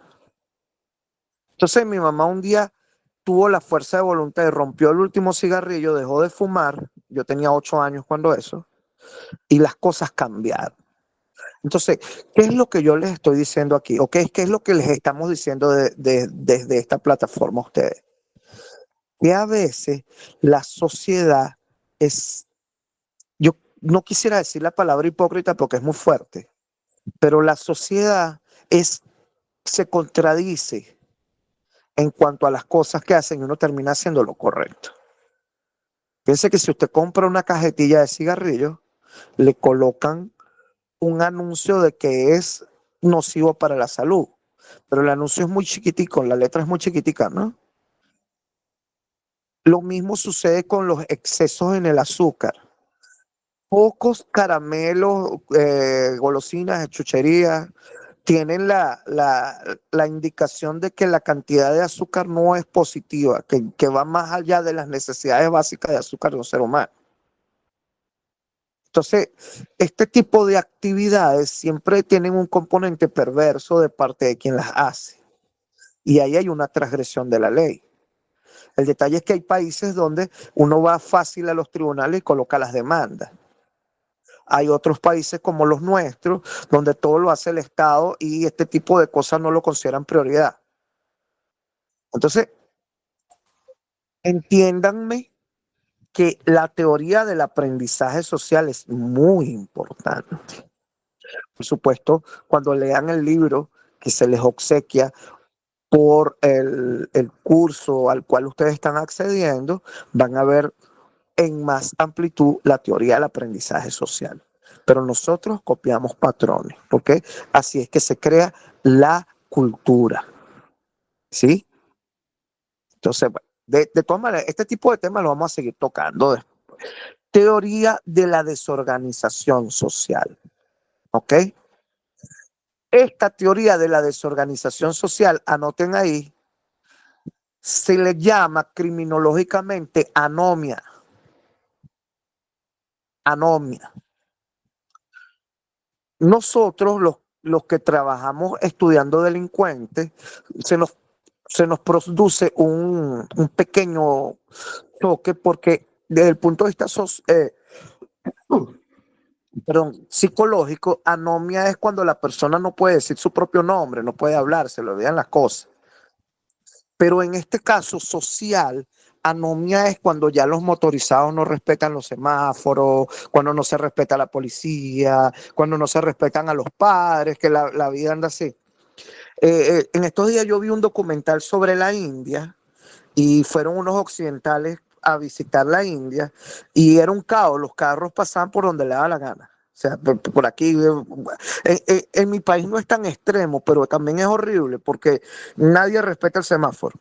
Entonces mi mamá un día tuvo la fuerza de voluntad y rompió el último cigarrillo, dejó de fumar. Yo tenía 8 años cuando eso, y las cosas cambiaron. Entonces, ¿qué es lo que yo les estoy diciendo aquí? ¿O qué es lo que les estamos diciendo desde esta plataforma a ustedes? Que a veces la sociedad es, yo no quisiera decir la palabra hipócrita porque es muy fuerte, pero la sociedad se contradice en cuanto a las cosas que hacen y uno termina haciendo lo correcto. Piense que si usted compra una cajetilla de cigarrillos, le colocan un anuncio de que es nocivo para la salud, pero el anuncio es muy chiquitico, la letra es muy chiquitica, ¿no? Lo mismo sucede con los excesos en el azúcar. Pocos caramelos, golosinas, chucherías, tienen la indicación de que la cantidad de azúcar no es positiva, que va más allá de las necesidades básicas de azúcar de un ser humano. Entonces, este tipo de actividades siempre tienen un componente perverso de parte de quien las hace. Y ahí hay una transgresión de la ley. El detalle es que hay países donde uno va fácil a los tribunales y coloca las demandas. Hay otros países como los nuestros, donde todo lo hace el Estado y este tipo de cosas no lo consideran prioridad. Entonces, entiéndanme que la teoría del aprendizaje social es muy importante. Por supuesto, cuando lean el libro que se les obsequia por el curso al cual ustedes están accediendo, van a ver en más amplitud la teoría del aprendizaje social. Pero nosotros copiamos patrones, ¿ok? Así es que se crea la cultura, ¿sí? Entonces, bueno, de todas maneras, este tipo de temas lo vamos a seguir tocando después. Teoría de la desorganización social, ¿ok? Esta teoría de la desorganización social, anoten ahí, se le llama criminológicamente anomia. Anomia. Nosotros, los que trabajamos estudiando delincuentes, se nos produce un pequeño choque porque desde el punto de vista psicológico, anomia es cuando la persona no puede decir su propio nombre, no puede hablar, se le olvidan las cosas. Pero en este caso social, anomia es cuando ya los motorizados no respetan los semáforos, cuando no se respeta a la policía, cuando no se respetan a los padres, que la vida anda así. En estos días yo vi un documental sobre la India y fueron unos occidentales a visitar la India y era un caos, los carros pasaban por donde le daba la gana. O sea, por aquí, en mi país no es tan extremo, pero también es horrible porque nadie respeta el semáforo.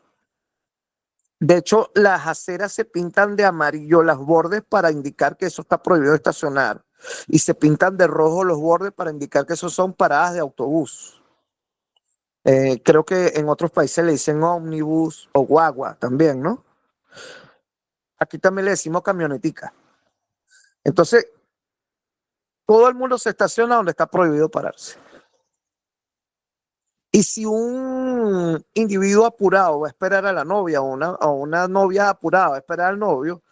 De hecho, las aceras se pintan de amarillo, las bordes para indicar que eso está prohibido estacionar. Y se pintan de rojo los bordes para indicar que eso son paradas de autobús. Creo que en otros países le dicen ómnibus o guagua también, ¿no? Aquí también le decimos camionetica. Entonces, todo el mundo se estaciona donde está prohibido pararse. Y si un individuo apurado va a esperar a la novia o una novia apurada va a esperar al novio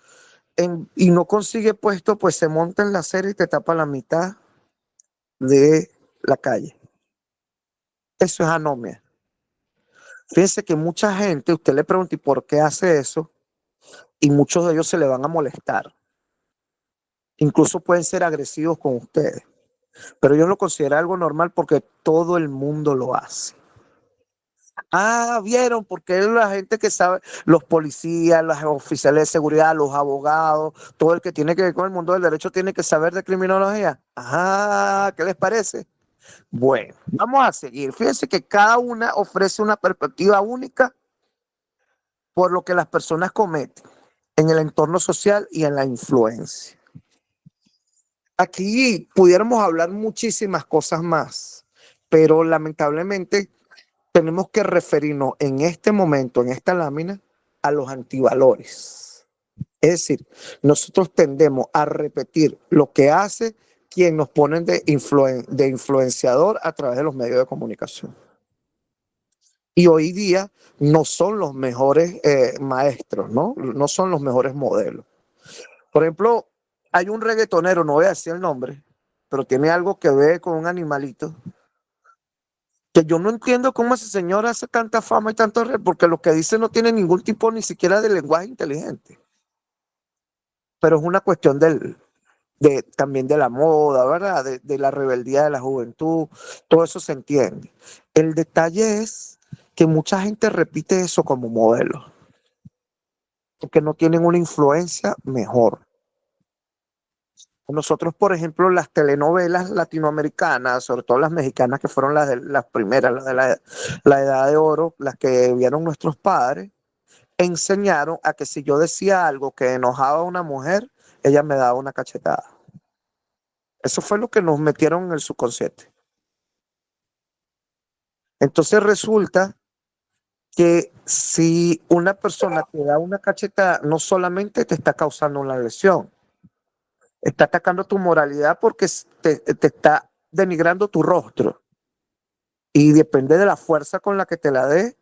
y no consigue puesto, pues se monta en la acera y te tapa la mitad de la calle. Eso es anomia. Fíjense que mucha gente, usted le pregunta, ¿y por qué hace eso? Y muchos de ellos se le van a molestar. Incluso pueden ser agresivos con ustedes. Pero yo lo considero algo normal porque todo el mundo lo hace. Ah, vieron, porque la gente que sabe, los policías, los oficiales de seguridad, los abogados, todo el que tiene que ver con el mundo del derecho tiene que saber de criminología. Ah, ¿qué les parece? Bueno, vamos a seguir. Fíjense que cada una ofrece una perspectiva única por lo que las personas cometen en el entorno social y en la influencia. Aquí pudiéramos hablar muchísimas cosas más, pero lamentablemente tenemos que referirnos en este momento, en esta lámina, a los antivalores. Es decir, nosotros tendemos a repetir lo que hace quien nos ponen de influenciador a través de los medios de comunicación. Y hoy día no son los mejores maestros, ¿no? No son los mejores modelos. Por ejemplo, hay un reggaetonero, no voy a decir el nombre, pero tiene algo que ver con un animalito, que yo no entiendo cómo ese señor hace tanta fama y tanto red, porque lo que dice no tiene ningún tipo ni siquiera de lenguaje inteligente. Pero es una cuestión también de la moda, ¿verdad? De la rebeldía de la juventud, todo eso se entiende. El detalle es que mucha gente repite eso como modelo, porque no tienen una influencia mejor. Nosotros, por ejemplo, las telenovelas latinoamericanas, sobre todo las mexicanas, que fueron las primeras, las de la Edad de Oro, las que vieron nuestros padres, enseñaron a que si yo decía algo que enojaba a una mujer, ella me daba una cachetada. Eso fue lo que nos metieron en el subconsciente. Entonces resulta que si una persona te da una cachetada, no solamente te está causando una lesión, está atacando tu moralidad porque te está denigrando tu rostro. Y depende de la fuerza con la que te la dé,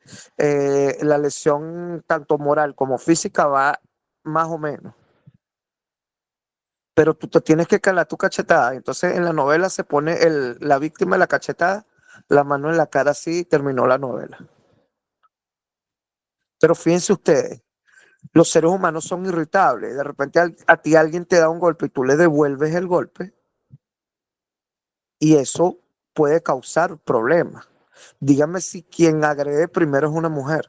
la lesión tanto moral como física va más o menos. Pero tú te tienes que calar tu cachetada. Entonces en la novela se pone la víctima de la cachetada, la mano en la cara así y terminó la novela. Pero fíjense ustedes, los seres humanos son irritables. De repente a ti alguien te da un golpe y tú le devuelves el golpe y eso puede causar problemas. Dígame si quien agrede primero es una mujer.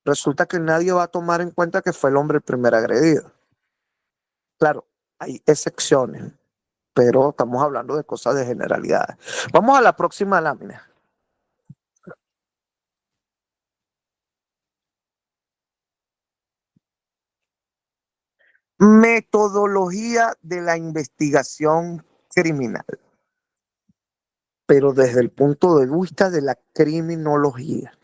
Resulta que nadie va a tomar en cuenta que fue el hombre el primer agredido. Claro, hay excepciones, pero estamos hablando de cosas de generalidades. Vamos a la próxima lámina. Metodología de la investigación criminal, pero desde el punto de vista de la criminología,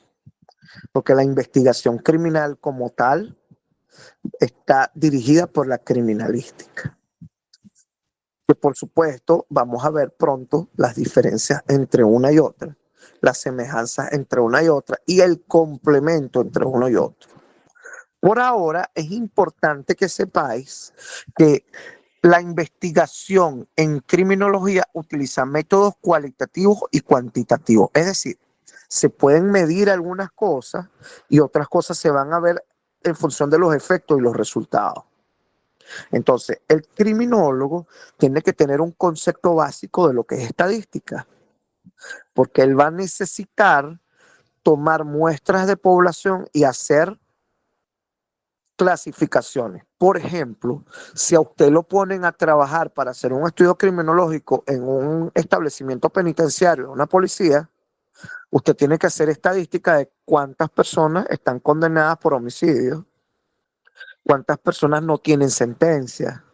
porque la investigación criminal como tal está dirigida por la criminalística. Que por supuesto vamos a ver pronto las diferencias entre una y otra, las semejanzas entre una y otra y el complemento entre uno y otro. Por ahora es importante que sepáis que la investigación en criminología utiliza métodos cualitativos y cuantitativos, es decir, se pueden medir algunas cosas y otras cosas se van a ver en función de los efectos y los resultados. Entonces, el criminólogo tiene que tener un concepto básico de lo que es estadística. porque él va a necesitar tomar muestras de población y hacer clasificaciones. Por ejemplo, si a usted lo ponen a trabajar para hacer un estudio criminológico en un establecimiento penitenciario, una policía, usted tiene que hacer estadística de cuántas personas están condenadas por homicidio, cuántas personas no tienen sentencia,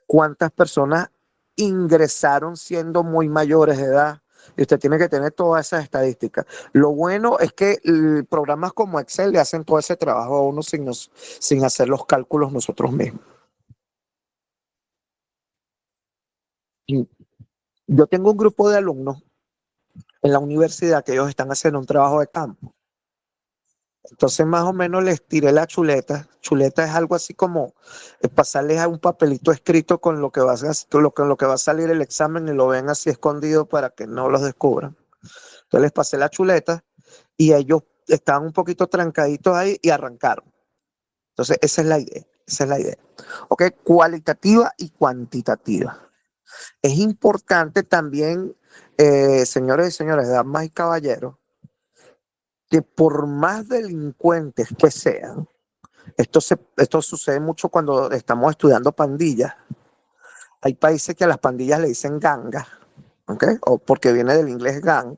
cuántas personas ingresaron siendo muy mayores de edad. Y usted tiene que tener todas esas estadísticas. Lo bueno es que programas como Excel le hacen todo ese trabajo a uno sin hacer los cálculos nosotros mismos. Y yo tengo un grupo de alumnos en la universidad que ellos están haciendo un trabajo de campo. Entonces más o menos les tiré la chuleta. Chuleta es algo así como pasarles a un papelito escrito con lo que va a salir el examen y lo ven así escondido para que no los descubran. Entonces les pasé la chuleta y ellos estaban un poquito trancaditos ahí y arrancaron. Entonces esa es la idea, esa es la idea. Ok, cualitativa y cuantitativa. Es importante también, señores y señores, damas y caballeros, que por más delincuentes que sean, esto sucede mucho cuando estamos estudiando pandillas. Hay países que a las pandillas le dicen ganga, ¿ok? O porque viene del inglés gang.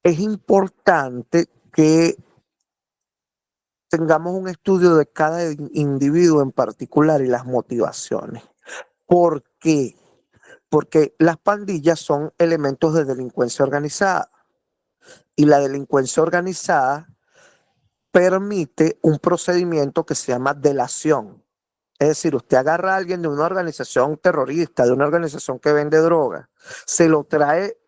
Es importante que tengamos un estudio de cada individuo en particular y las motivaciones. ¿Por qué? Porque las pandillas son elementos de delincuencia organizada y la delincuencia organizada permite un procedimiento que se llama delación. Es decir, usted agarra a alguien de una organización terrorista, de una organización que vende droga, se lo trae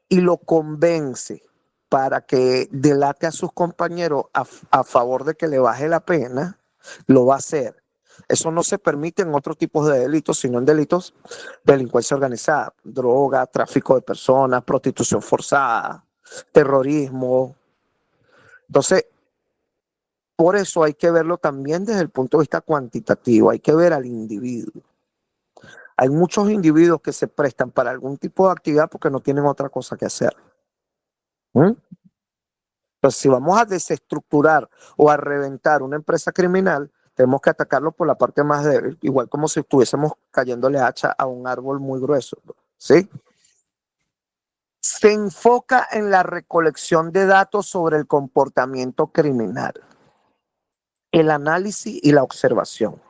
y lo convence para que delate a sus compañeros a favor de que le baje la pena, lo va a hacer. Eso no se permite en otros tipos de delitos, sino en delitos de delincuencia organizada, droga, tráfico de personas, prostitución forzada, terrorismo. Entonces, por eso hay que verlo también desde el punto de vista cuantitativo, hay que ver al individuo. Hay muchos individuos que se prestan para algún tipo de actividad porque no tienen otra cosa que hacer. Entonces, si vamos a desestructurar o a reventar una empresa criminal, tenemos que atacarlo por la parte más débil, igual como si estuviésemos cayéndole hacha a un árbol muy grueso, ¿sí? Se enfoca en la recolección de datos sobre el comportamiento criminal, el análisis y la observación.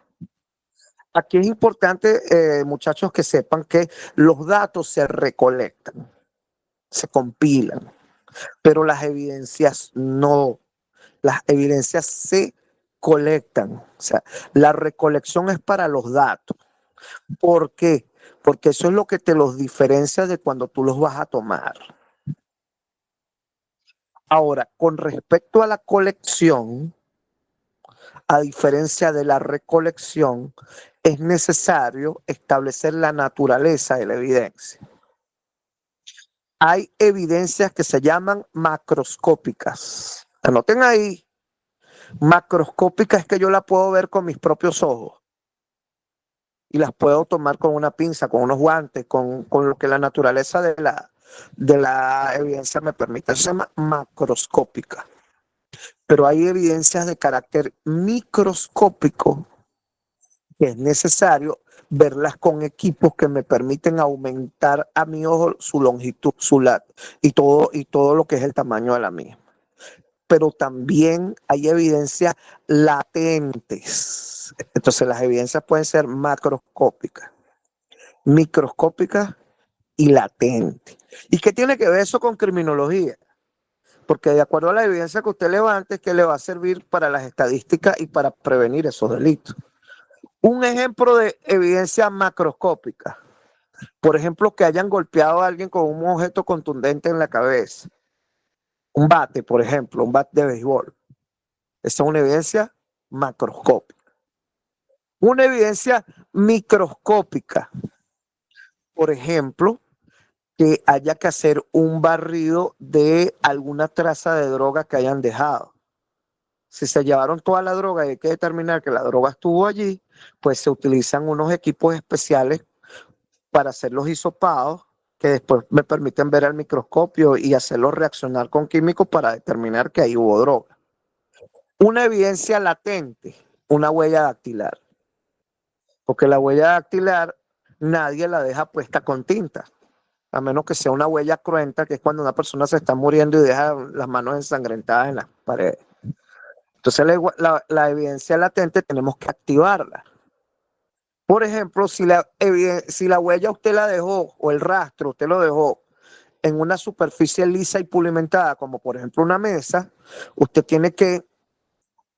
Aquí es importante, muchachos, que sepan que los datos se recolectan, se compilan, pero las evidencias no. Las evidencias se colectan. O sea, la recolección es para los datos. ¿Por qué? Porque eso es lo que te los diferencia de cuando tú los vas a tomar. Ahora, con respecto a la colección, a diferencia de la recolección, es necesario establecer la naturaleza de la evidencia. Hay evidencias que se llaman macroscópicas. Anoten ahí. Macroscópica es que yo la puedo ver con mis propios ojos y las puedo tomar con una pinza, con unos guantes, con lo que la naturaleza de la evidencia me permite. Eso se llama macroscópica. Pero hay evidencias de carácter microscópico que es necesario verlas con equipos que me permiten aumentar a mi ojo su longitud, su lat y todo lo que es el tamaño de la misma. Pero también hay evidencias latentes. Entonces las evidencias pueden ser macroscópicas, microscópicas y latentes. ¿Y qué tiene que ver eso con criminología? Porque de acuerdo a la evidencia que usted levante, es que le va a servir para las estadísticas y para prevenir esos delitos. Un ejemplo de evidencia macroscópica, por ejemplo, que hayan golpeado a alguien con un objeto contundente en la cabeza. Un bate, por ejemplo, un bate de béisbol. Esa es una evidencia macroscópica. Una evidencia microscópica, por ejemplo, que haya que hacer un barrido de alguna traza de droga que hayan dejado. Si se llevaron toda la droga y hay que determinar que la droga estuvo allí, pues se utilizan unos equipos especiales para hacer los hisopados que después me permiten ver al microscopio y hacerlo reaccionar con químicos para determinar que ahí hubo droga. Una evidencia latente, una huella dactilar, porque la huella dactilar nadie la deja puesta con tinta, a menos que sea una huella cruenta, que es cuando una persona se está muriendo y deja las manos ensangrentadas en las paredes. Entonces la evidencia latente tenemos que activarla. Por ejemplo, si la huella usted la dejó, o el rastro usted lo dejó en una superficie lisa y pulimentada, como por ejemplo una mesa, usted tiene que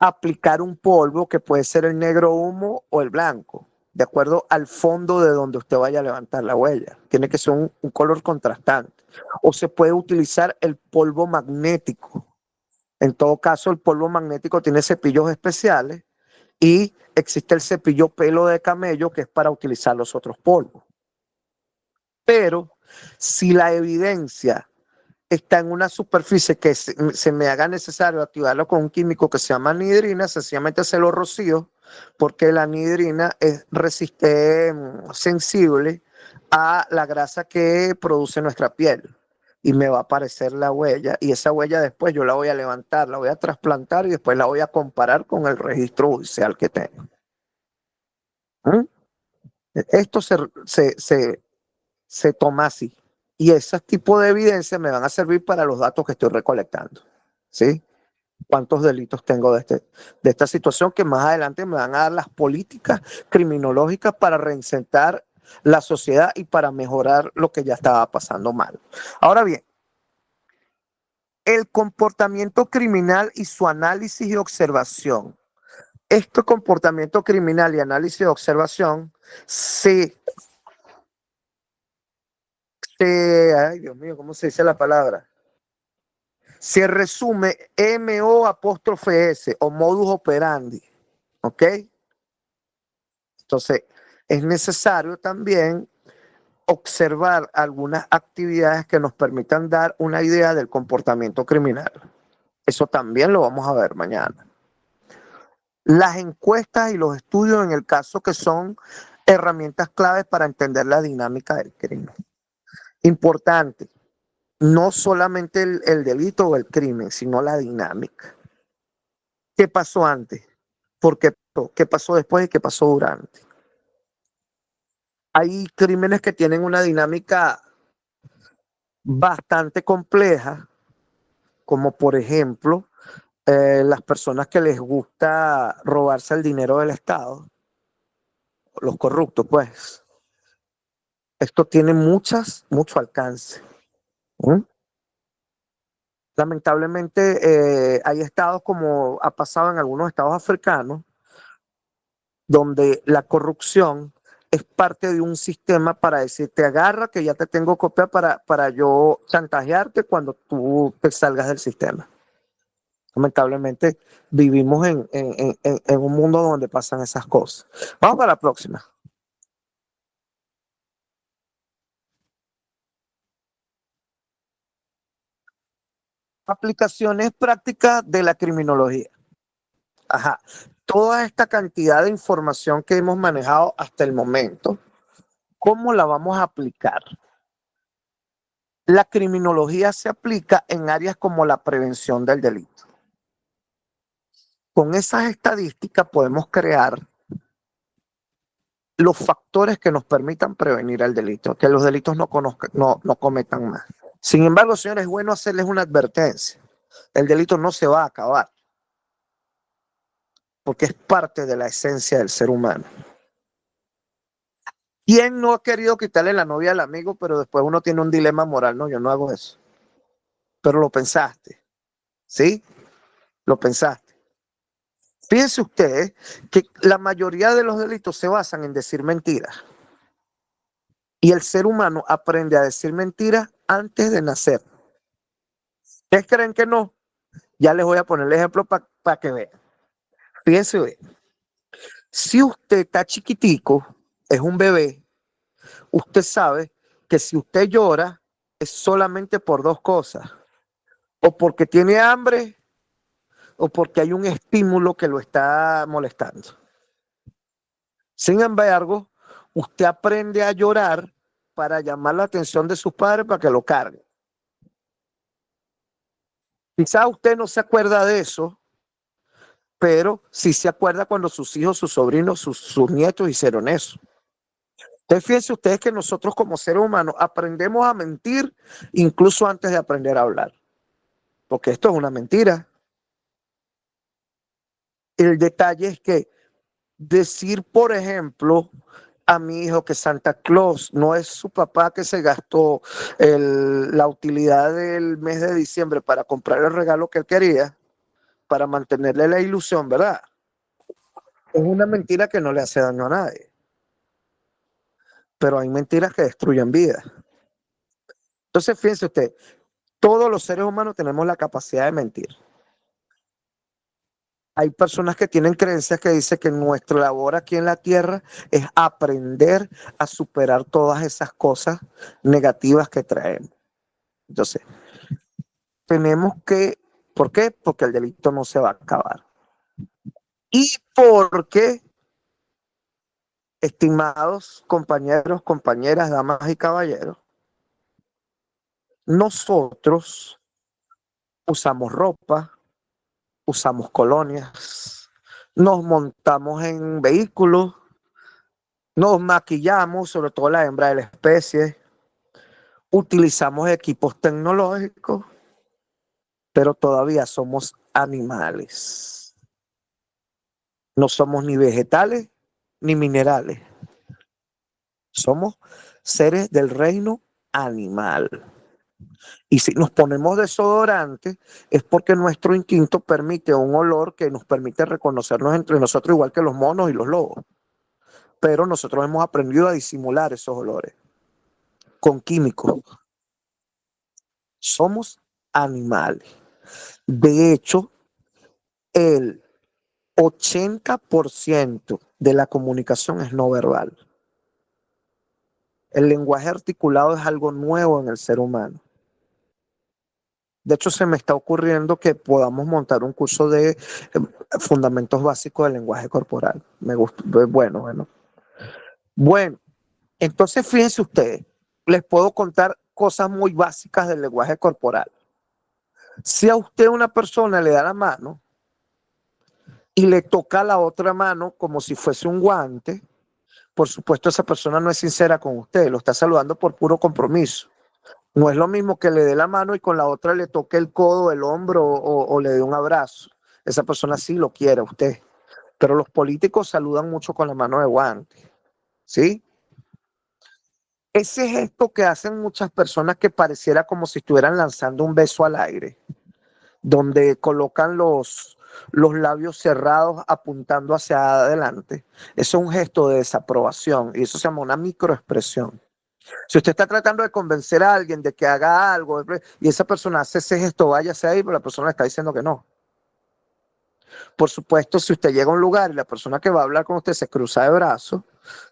aplicar un polvo que puede ser el negro humo o el blanco, de acuerdo al fondo de donde usted vaya a levantar la huella. Tiene que ser un color contrastante. O se puede utilizar el polvo magnético. En todo caso, el polvo magnético tiene cepillos especiales y existe el cepillo pelo de camello, que es para utilizar los otros polvos. Pero si la evidencia está en una superficie que se me haga necesario activarlo con un químico que se llama anhidrina, sencillamente se lo rocío, porque la anhidrina es sensible a la grasa que produce nuestra piel. Y me va a aparecer la huella, y esa huella después yo la voy a levantar, la voy a trasplantar y después la voy a comparar con el registro judicial que tengo. Esto se toma así. Y ese tipo de evidencias me van a servir para los datos que estoy recolectando. ¿Sí? ¿Cuántos delitos tengo de esta situación? Que más adelante me van a dar las políticas criminológicas para reinsertar la sociedad y para mejorar lo que ya estaba pasando mal. Ahora bien, el comportamiento criminal y su análisis y observación. Este comportamiento criminal y análisis y observación ay Dios mío, ¿cómo se dice la palabra? Se resume MO''S o modus operandi, ¿ok? Entonces, es necesario también observar algunas actividades que nos permitan dar una idea del comportamiento criminal. Eso también lo vamos a ver mañana. Las encuestas y los estudios en el caso que son herramientas claves para entender la dinámica del crimen. Importante, no solamente el delito o el crimen, sino la dinámica. ¿Qué pasó antes? ¿Por qué pasó? ¿Qué pasó después y qué pasó durante? Hay crímenes que tienen una dinámica bastante compleja, como por ejemplo las personas que les gusta robarse el dinero del Estado, los corruptos, pues. Esto tiene mucho alcance. ¿Mm? Lamentablemente hay estados, como ha pasado en algunos estados africanos, donde la corrupción es parte de un sistema para decirte agarra que ya te tengo copia para yo chantajearte cuando tú te salgas del sistema. Lamentablemente vivimos en un mundo donde pasan esas cosas. Vamos para la próxima. Aplicaciones prácticas de la criminología. Ajá. Toda esta cantidad de información que hemos manejado hasta el momento, ¿cómo la vamos a aplicar? La criminología se aplica en áreas como la prevención del delito. Con esas estadísticas podemos crear los factores que nos permitan prevenir el delito, que los delitos no cometan más. Sin embargo, señores, es bueno hacerles una advertencia. El delito no se va a acabar, porque es parte de la esencia del ser humano. ¿Quién no ha querido quitarle la novia al amigo, pero después uno tiene un dilema moral? No, yo no hago eso. Pero lo pensaste, ¿sí? Lo pensaste. Fíjense ustedes que la mayoría de los delitos se basan en decir mentiras. Y el ser humano aprende a decir mentiras antes de nacer. ¿Ustedes creen que no? Ya les voy a poner el ejemplo para que vean. Fíjense bien. Si usted está chiquitico, es un bebé, usted sabe que si usted llora es solamente por dos cosas. O porque tiene hambre o porque hay un estímulo que lo está molestando. Sin embargo, usted aprende a llorar para llamar la atención de sus padres para que lo carguen. Quizá usted no se acuerda de eso, pero sí se acuerda cuando sus hijos, sus sobrinos, sus nietos hicieron eso. Entonces, fíjense ustedes que nosotros como seres humanos aprendemos a mentir incluso antes de aprender a hablar, porque esto es una mentira. El detalle es que decir, por ejemplo, a mi hijo que Santa Claus no es su papá que se gastó la utilidad del mes de diciembre para comprar el regalo que él quería, para mantenerle la ilusión, ¿verdad? Es una mentira que no le hace daño a nadie. Pero hay mentiras que destruyen vidas. Entonces, fíjense usted, todos los seres humanos tenemos la capacidad de mentir. Hay personas que tienen creencias que dicen que nuestra labor aquí en la tierra es aprender a superar todas esas cosas negativas que traemos. Entonces, tenemos que, ¿por qué? Porque el delito no se va a acabar. Y porque, estimados compañeros, compañeras, damas y caballeros, nosotros usamos ropa, usamos colonias, nos montamos en vehículos, nos maquillamos, sobre todo la hembra de la especie, utilizamos equipos tecnológicos, pero todavía somos animales. No somos ni vegetales ni minerales. Somos seres del reino animal. Y si nos ponemos desodorante es porque nuestro instinto permite un olor que nos permite reconocernos entre nosotros igual que los monos y los lobos. Pero nosotros hemos aprendido a disimular esos olores con químicos. Somos animales. De hecho, el 80% de la comunicación es no verbal. El lenguaje articulado es algo nuevo en el ser humano. De hecho, se me está ocurriendo que podamos montar un curso de fundamentos básicos del lenguaje corporal. Me gusta. Bueno. Bueno, entonces fíjense ustedes, les puedo contar cosas muy básicas del lenguaje corporal. Si a usted una persona le da la mano y le toca la otra mano como si fuese un guante, por supuesto esa persona no es sincera con usted, lo está saludando por puro compromiso. No es lo mismo que le dé la mano y con la otra le toque el codo, el hombro o le dé un abrazo. Esa persona sí lo quiere a usted. Pero los políticos saludan mucho con la mano de guante. ¿Sí? Ese gesto que hacen muchas personas que pareciera como si estuvieran lanzando un beso al aire, donde colocan los labios cerrados apuntando hacia adelante. Eso es un gesto de desaprobación y eso se llama una microexpresión. Si usted está tratando de convencer a alguien de que haga algo y esa persona hace ese gesto, váyase ahí, pero la persona le está diciendo que no. Por supuesto, si usted llega a un lugar y la persona que va a hablar con usted se cruza de brazos,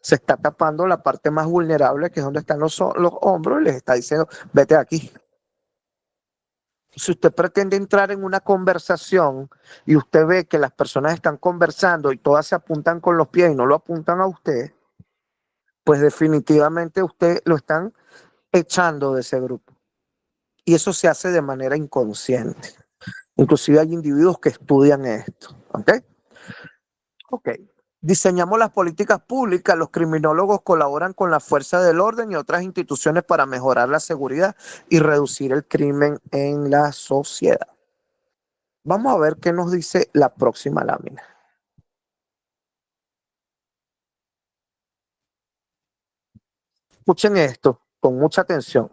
se está tapando la parte más vulnerable, que es donde están los hombros, y les está diciendo, vete de aquí. Si usted pretende entrar en una conversación y usted ve que las personas están conversando y todas se apuntan con los pies y no lo apuntan a usted, pues definitivamente usted lo están echando de ese grupo. Y eso se hace de manera inconsciente. Inclusive hay individuos que estudian esto. ¿Ok? Ok. Diseñamos las políticas públicas, los criminólogos colaboran con la fuerza del orden y otras instituciones para mejorar la seguridad y reducir el crimen en la sociedad. Vamos a ver qué nos dice la próxima lámina. Escuchen esto con mucha atención.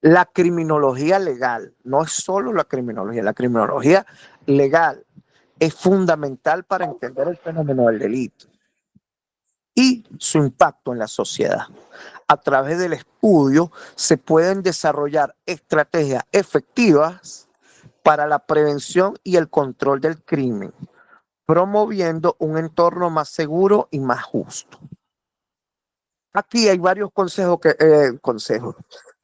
La criminología legal, no es solo la criminología legal es fundamental para entender el fenómeno del delito y su impacto en la sociedad. A través del estudio se pueden desarrollar estrategias efectivas para la prevención y el control del crimen, promoviendo un entorno más seguro y más justo. Aquí hay varios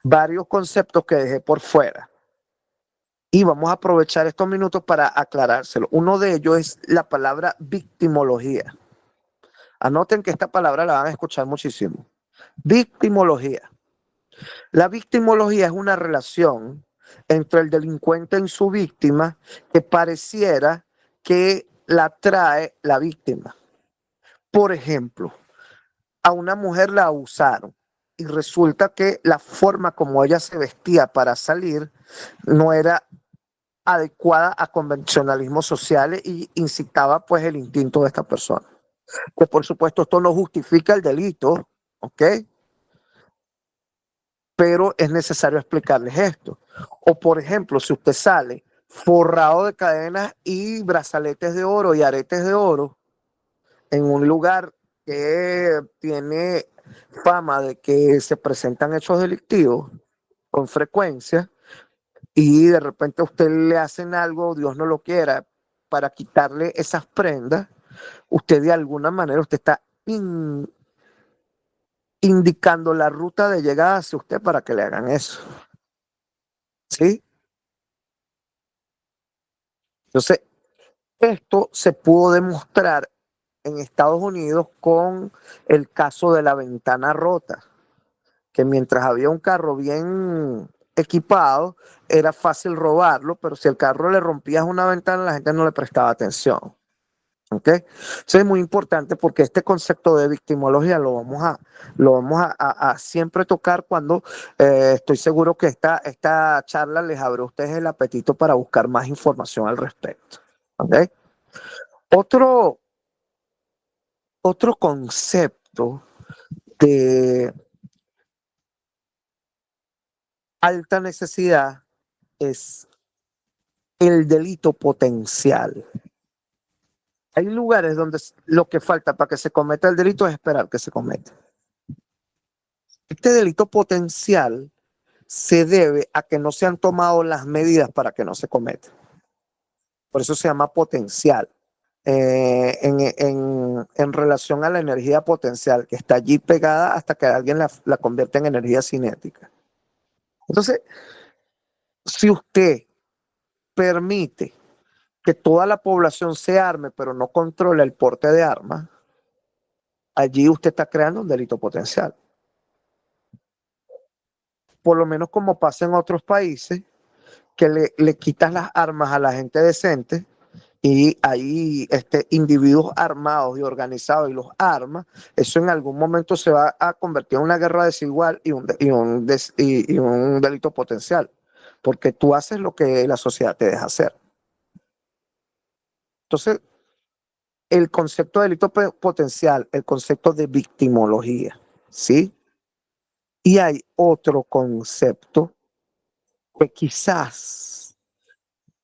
varios conceptos que dejé por fuera. Y vamos a aprovechar estos minutos para aclarárselo. Uno de ellos es la palabra victimología. Anoten que esta palabra la van a escuchar muchísimo. Victimología. La victimología es una relación entre el delincuente y su víctima que pareciera que la trae la víctima. Por ejemplo, a una mujer la abusaron y resulta que la forma como ella se vestía para salir no era adecuada a convencionalismos sociales y incitaba pues el instinto de esta persona. Que por supuesto esto no justifica el delito, ¿ok? Pero es necesario explicarles esto. O por ejemplo, si usted sale forrado de cadenas y brazaletes de oro y aretes de oro en un lugar que tiene fama de que se presentan hechos delictivos con frecuencia y de repente a usted le hacen algo, Dios no lo quiera, para quitarle esas prendas, usted de alguna manera usted está indicando la ruta de llegada hacia usted para que le hagan eso. ¿Sí? Entonces, esto se pudo demostrar en Estados Unidos con el caso de la ventana rota, que mientras había un carro bien equipado, era fácil robarlo, pero si el carro le rompías una ventana, la gente no le prestaba atención. ¿Ok? Eso es muy importante porque este concepto de victimología lo vamos a siempre tocar cuando estoy seguro que esta charla les abre a ustedes el apetito para buscar más información al respecto. ¿Ok? Otro, otro concepto de alta necesidad es el delito potencial. Hay lugares donde lo que falta para que se cometa el delito es esperar que se cometa. Este delito potencial se debe a que no se han tomado las medidas para que no se cometa. Por eso se llama potencial. En relación a la energía potencial, que está allí pegada hasta que alguien la convierte en energía cinética. Entonces, si usted permite que toda la población se arme, pero no controla el porte de armas, allí usted está creando un delito potencial. Por lo menos como pasa en otros países, que le quitas las armas a la gente decente y hay individuos armados y organizados y los armas, eso en algún momento se va a convertir en una guerra desigual y un delito potencial, porque tú haces lo que la sociedad te deja hacer. Entonces, el concepto de delito potencial, el concepto de victimología, ¿sí? Y hay otro concepto que quizás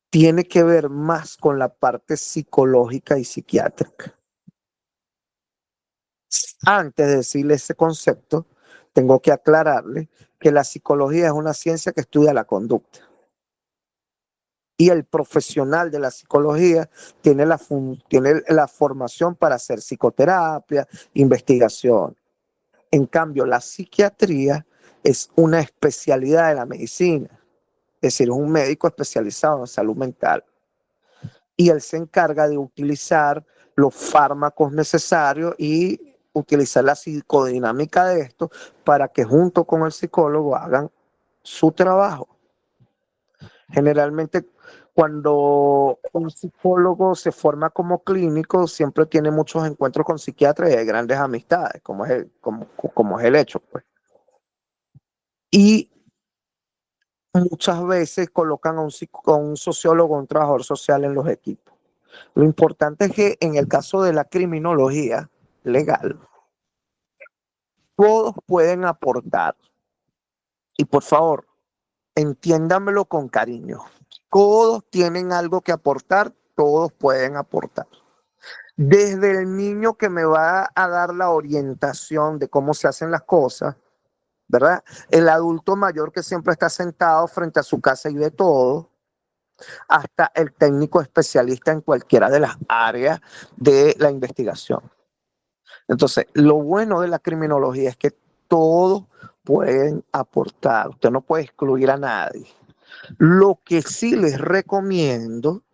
tiene que ver más con la parte psicológica y psiquiátrica. Antes de decirle ese concepto, tengo que aclararle que la psicología es una ciencia que estudia la conducta. Y el profesional de la psicología tiene la formación para hacer psicoterapia, investigación. En cambio, la psiquiatría es una especialidad de la medicina, es decir, es un médico especializado en salud mental. Y él se encarga de utilizar los fármacos necesarios y utilizar la psicodinámica de esto para que junto con el psicólogo hagan su trabajo. Generalmente, cuando un psicólogo se forma como clínico, siempre tiene muchos encuentros con psiquiatras y hay grandes amistades, como es el hecho, pues. Y muchas veces colocan a un sociólogo, un trabajador social en los equipos. Lo importante es que en el caso de la criminología legal, todos pueden aportar. Y por favor, entiéndanmelo con cariño. Todos tienen algo que aportar, todos pueden aportar. Desde el niño que me va a dar la orientación de cómo se hacen las cosas, ¿verdad? El adulto mayor que siempre está sentado frente a su casa y ve todo, hasta el técnico especialista en cualquiera de las áreas de la investigación. Entonces, lo bueno de la criminología es que todos pueden aportar, usted no puede excluir a nadie. Lo que sí les recomiendo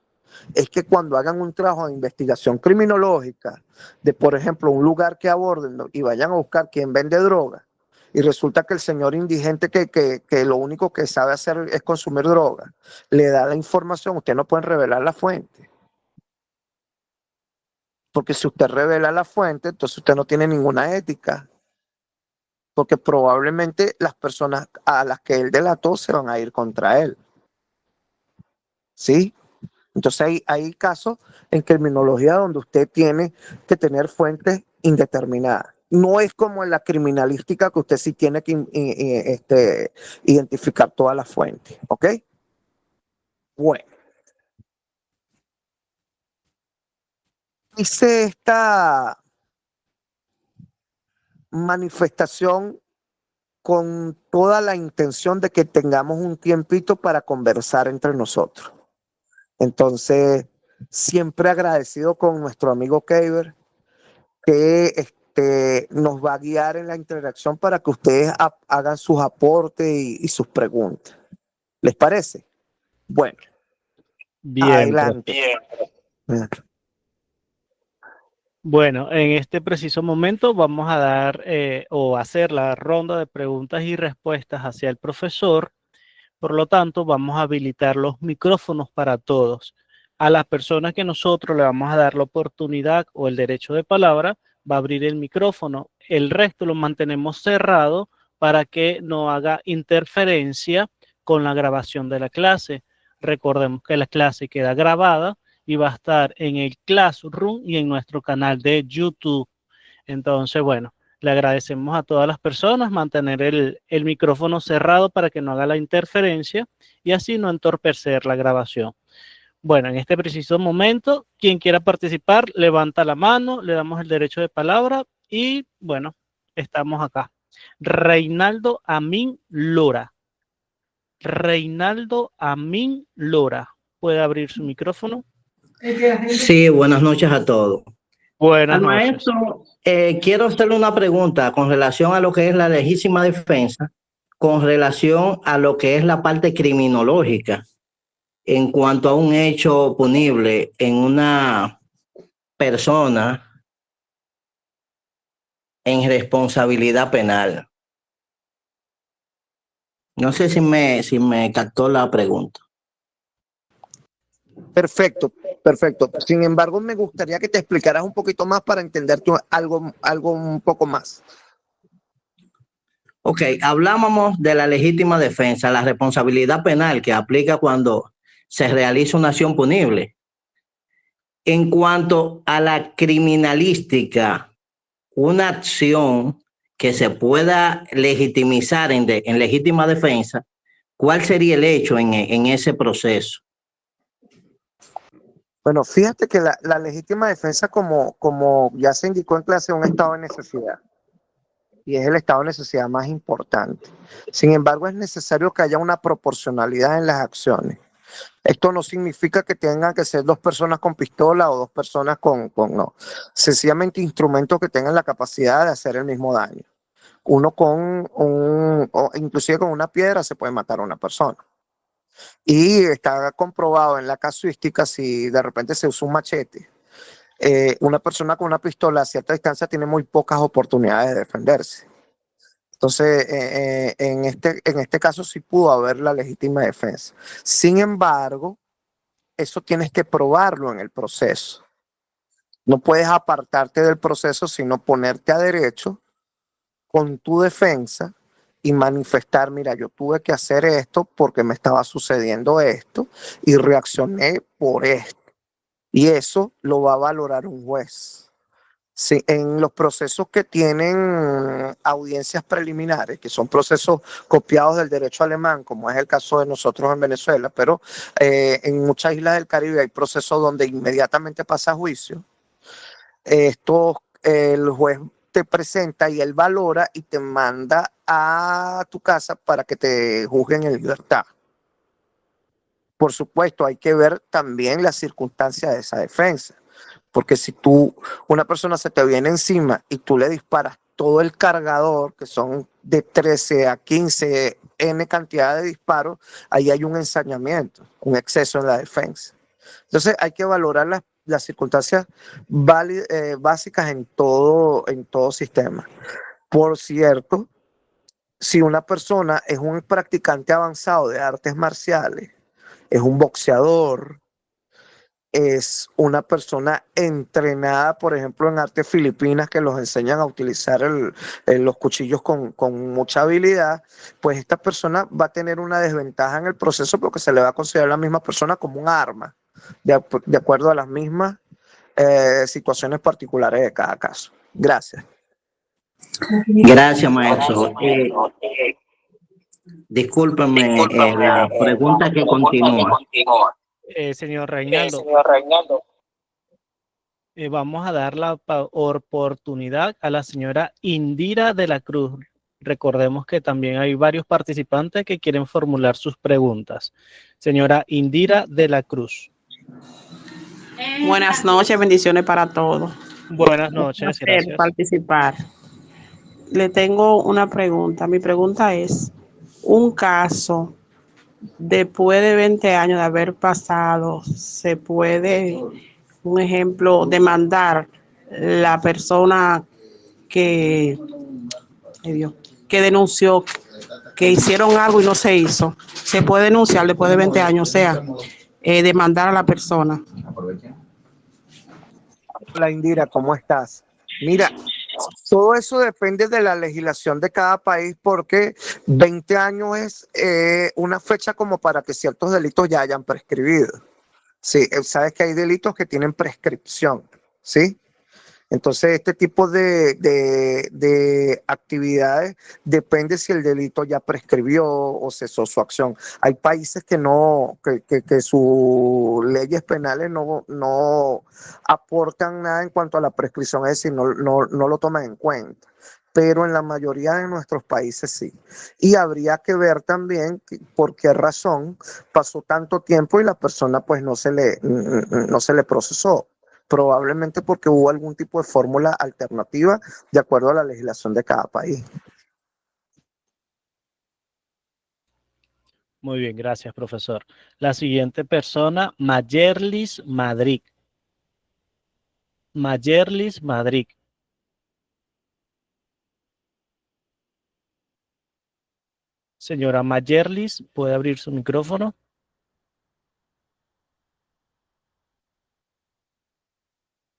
es que cuando hagan un trabajo de investigación criminológica, de por ejemplo un lugar que aborden y vayan a buscar quién vende droga, y resulta que el señor indigente que lo único que sabe hacer es consumir droga, le da la información, usted no puede revelar la fuente. Porque si usted revela la fuente, entonces usted no tiene ninguna ética. Porque probablemente las personas a las que él delató se van a ir contra él. ¿Sí? Entonces hay casos en criminología donde usted tiene que tener fuentes indeterminadas. No es como en la criminalística que usted sí tiene que identificar todas las fuentes. ¿Ok? Bueno. Hice esta manifestación con toda la intención de que tengamos un tiempito para conversar entre nosotros. Entonces, siempre agradecido con nuestro amigo Keiber, que nos va a guiar en la interacción para que ustedes hagan sus aportes y sus preguntas. ¿Les parece? Bueno, Bien, adelante. Bien. Bueno, en este preciso momento vamos a dar o hacer la ronda de preguntas y respuestas hacia el profesor. Por lo tanto, vamos a habilitar los micrófonos para todos. A las personas que nosotros le vamos a dar la oportunidad o el derecho de palabra, va a abrir el micrófono. El resto lo mantenemos cerrado para que no haga interferencia con la grabación de la clase. Recordemos que la clase queda grabada y va a estar en el Classroom y en nuestro canal de YouTube. Entonces, bueno, le agradecemos a todas las personas mantener el micrófono cerrado para que no haga la interferencia y así no entorpecer la grabación. Bueno, en este preciso momento, quien quiera participar, levanta la mano, le damos el derecho de palabra y, bueno, estamos acá. Reinaldo Amin Lora. Reinaldo Amin Lora. ¿Puede abrir su micrófono? Sí, buenas noches a todos. Buenas Al noches. maestro, quiero hacerle una pregunta con relación a lo que es la legítima defensa, con relación a lo que es la parte criminológica, en cuanto a un hecho punible en una persona en responsabilidad penal. No sé si me captó la pregunta. Perfecto, perfecto. Sin embargo, me gustaría que te explicaras un poquito más para entender algo un poco más. Ok, hablábamos de la legítima defensa, la responsabilidad penal que aplica cuando se realiza una acción punible. En cuanto a la criminalística, una acción que se pueda legitimizar en legítima defensa, ¿cuál sería el hecho en ese proceso? Bueno, fíjate que la legítima defensa, como ya se indicó en clase, es un estado de necesidad. Y es el estado de necesidad más importante. Sin embargo, es necesario que haya una proporcionalidad en las acciones. Esto no significa que tengan que ser dos personas con pistola o dos personas no. Sencillamente instrumentos que tengan la capacidad de hacer el mismo daño. Uno o inclusive con una piedra se puede matar a una persona. Y está comprobado en la casuística, si de repente se usa un machete, una persona con una pistola a cierta distancia tiene muy pocas oportunidades de defenderse. Entonces, en este caso sí pudo haber la legítima defensa. Sin embargo, eso tienes que probarlo en el proceso. No puedes apartarte del proceso, sino ponerte a derecho con tu defensa y manifestar, mira, yo tuve que hacer esto porque me estaba sucediendo esto y reaccioné por esto. Y eso lo va a valorar un juez. Sí, en los procesos que tienen audiencias preliminares, que son procesos copiados del derecho alemán, como es el caso de nosotros en Venezuela, pero en muchas islas del Caribe hay procesos donde inmediatamente pasa a juicio. El juez te presenta y él valora y te manda a tu casa para que te juzguen en libertad. Por supuesto, hay que ver también las circunstancias de esa defensa. Porque si una persona se te viene encima y tú le disparas todo el cargador, que son de 13 a 15 N cantidad de disparos, ahí hay un ensañamiento, un exceso en la defensa. Entonces hay que valorar las circunstancias básicas en todo sistema. Por cierto, si una persona es un practicante avanzado de artes marciales, es un boxeador, es una persona entrenada, por ejemplo, en artes filipinas que los enseñan a utilizar los cuchillos con mucha habilidad, pues esta persona va a tener una desventaja en el proceso porque se le va a considerar a la misma persona como un arma, de acuerdo a las mismas situaciones particulares de cada caso. Gracias. Gracias, maestro. Discúlpeme, la pregunta que continúa. Señor Reinaldo, vamos a dar la oportunidad a la señora Indira de la Cruz. Recordemos que también hay varios participantes que quieren formular sus preguntas. Señora Indira de la Cruz. Buenas noches, bendiciones para todos. Buenas noches, gracias. Participar. Le tengo una pregunta. Mi pregunta es, un caso después de 20 años de haber pasado, ¿se puede, un ejemplo, demandar la persona que denunció que hicieron algo y no se hizo? Se puede denunciar después de 20 años, o sea, demandar a la persona. Hola Indira, ¿cómo estás? Mira, todo eso depende de la legislación de cada país porque 20 años es una fecha como para que ciertos delitos ya hayan prescribido. Sí, sabes que hay delitos que tienen prescripción, ¿sí? Entonces, este tipo de actividades depende si el delito ya prescribió o cesó su acción. Hay países que no, que sus leyes penales no aportan nada en cuanto a la prescripción, es decir, no lo toman en cuenta. Pero en la mayoría de nuestros países sí. Y habría que ver también por qué razón pasó tanto tiempo y la persona pues no se le procesó. Probablemente porque hubo algún tipo de fórmula alternativa de acuerdo a la legislación de cada país. Muy bien, gracias, profesor. La siguiente persona, Mayerlis Madrid. Mayerlis Madrid. Señora Mayerlis, ¿puede abrir su micrófono?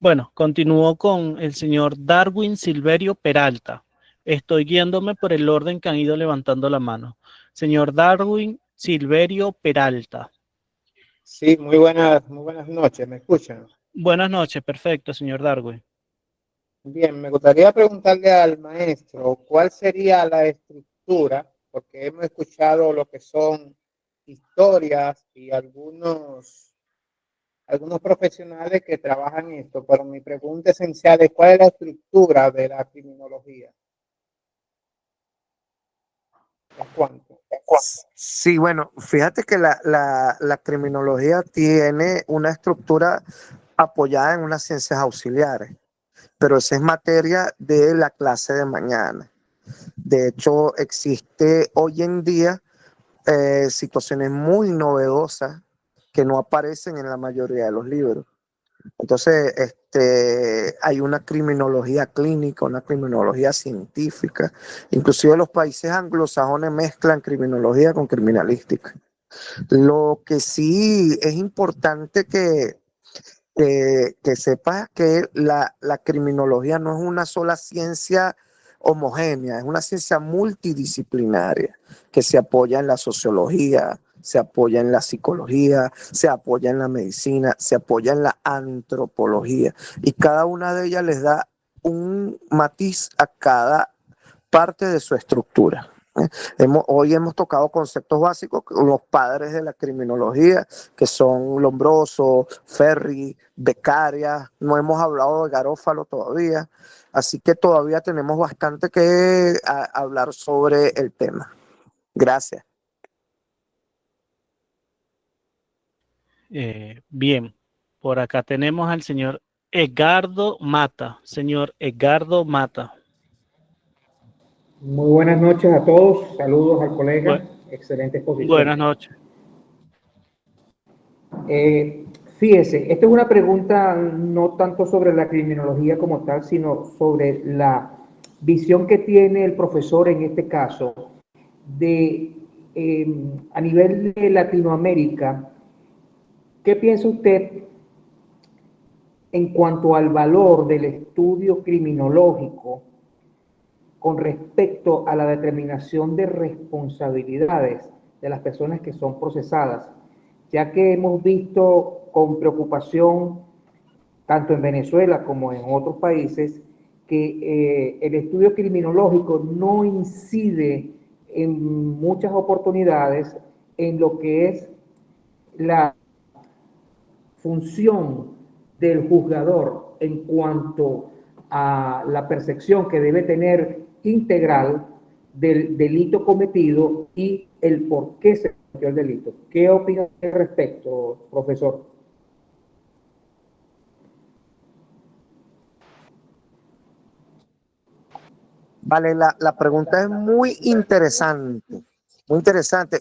Bueno, continúo con el señor Darwin Silverio Peralta. Estoy guiándome por el orden que han ido levantando la mano. Señor Darwin Silverio Peralta. Sí, muy buenas noches, ¿me escuchan? Buenas noches, perfecto, señor Darwin. Bien, me gustaría preguntarle al maestro cuál sería la estructura, porque hemos escuchado lo que son historias y algunos profesionales que trabajan esto, pero mi pregunta esencial es cuál es la estructura de la criminología. ¿En cuánto? Sí, bueno, fíjate que la criminología tiene una estructura apoyada en unas ciencias auxiliares, pero esa es materia de la clase de mañana. De hecho, existe hoy en día situaciones muy novedosas que no aparecen en la mayoría de los libros. Entonces, hay una criminología clínica, una criminología científica. Inclusive los países anglosajones mezclan criminología con criminalística. Lo que sí es importante que sepas que la criminología no es una sola ciencia homogénea, es una ciencia multidisciplinaria que se apoya en la sociología, se apoya en la psicología, se apoya en la medicina, se apoya en la antropología y cada una de ellas les da un matiz a cada parte de su estructura. Hoy hemos tocado conceptos básicos, los padres de la criminología, que son Lombroso, Ferri, Beccaria, no hemos hablado de Garófalo todavía, así que todavía tenemos bastante que hablar sobre el tema. Gracias. Bien, por acá tenemos al señor Edgardo Mata. Señor Edgardo Mata. Muy buenas noches a todos, saludos al colega, excelente exposición. Buenas noches. Fíjese, esta es una pregunta no tanto sobre la criminología como tal, sino sobre la visión que tiene el profesor en este caso a nivel de Latinoamérica, ¿qué piensa usted en cuanto al valor del estudio criminológico con respecto a la determinación de responsabilidades de las personas que son procesadas, ya que hemos visto con preocupación, tanto en Venezuela como en otros países, que el estudio criminológico no incide en muchas oportunidades en lo que es la función del juzgador en cuanto a la percepción que debe tener integral del delito cometido y el por qué se cometió el delito. ¿Qué opina al respecto, profesor? Vale, la pregunta es muy interesante.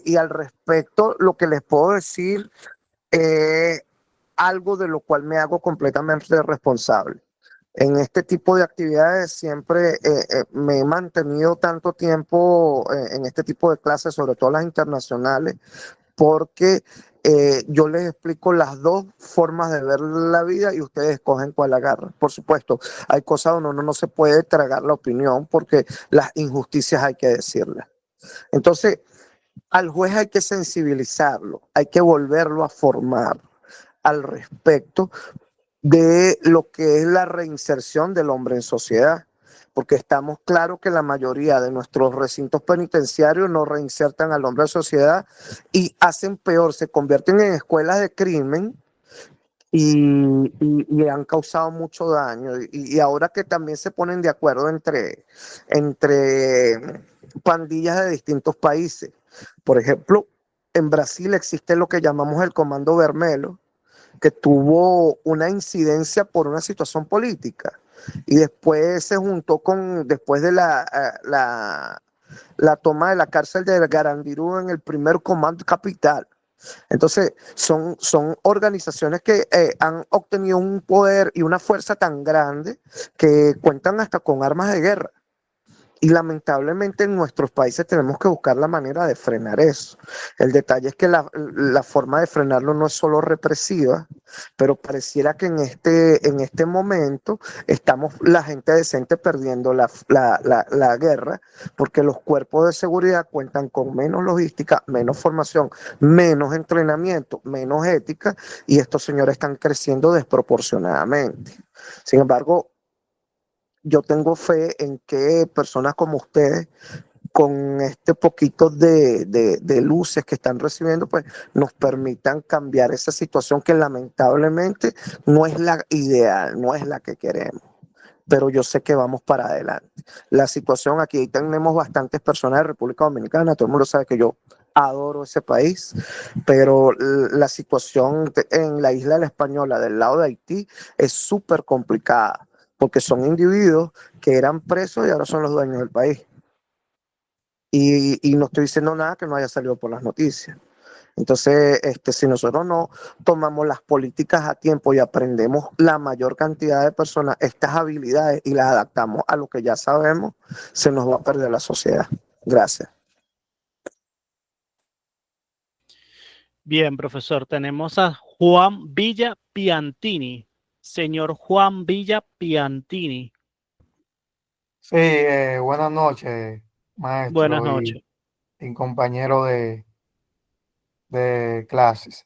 Y al respecto, lo que les puedo decir es algo de lo cual me hago completamente responsable. En este tipo de actividades siempre me he mantenido tanto tiempo en este tipo de clases, sobre todo las internacionales, porque yo les explico las dos formas de ver la vida y ustedes escogen cuál agarran. Por supuesto, hay cosas donde uno no se puede tragar la opinión porque las injusticias hay que decirlas. Entonces, al juez hay que sensibilizarlo, hay que volverlo a formar al respecto de lo que es la reinserción del hombre en sociedad, porque estamos claros que la mayoría de nuestros recintos penitenciarios no reinsertan al hombre en sociedad y hacen peor, se convierten en escuelas de crimen y han causado mucho daño. Y ahora que también se ponen de acuerdo entre pandillas de distintos países. Por ejemplo, en Brasil existe lo que llamamos el Comando Vermelho, que tuvo una incidencia por una situación política y después se juntó después de la toma de la cárcel de Garandirú en el primer comando capital. Entonces, son organizaciones que han obtenido un poder y una fuerza tan grande que cuentan hasta con armas de guerra. Y lamentablemente en nuestros países tenemos que buscar la manera de frenar eso. El detalle es que la forma de frenarlo no es solo represiva, pero pareciera que en este momento estamos la gente decente perdiendo la guerra, porque los cuerpos de seguridad cuentan con menos logística, menos formación, menos entrenamiento, menos ética, y estos señores están creciendo desproporcionadamente. Sin embargo, yo tengo fe en que personas como ustedes, con este poquito de luces que están recibiendo, pues nos permitan cambiar esa situación que lamentablemente no es la ideal, no es la que queremos. Pero yo sé que vamos para adelante. La situación aquí, tenemos bastantes personas de República Dominicana, todo el mundo sabe que yo adoro ese país, pero la situación en la isla de la Española, del lado de Haití, es súper complicada, porque son individuos que eran presos y ahora son los dueños del país. Y no estoy diciendo nada que no haya salido por las noticias. Entonces, si nosotros no tomamos las políticas a tiempo y aprendemos la mayor cantidad de personas estas habilidades y las adaptamos a lo que ya sabemos, se nos va a perder la sociedad. Gracias. Bien, profesor, tenemos a Juan Villa Piantini. Señor Juan Villa Piantini. Sí, buenas noches, Buenas maestro noches. y compañero de clases.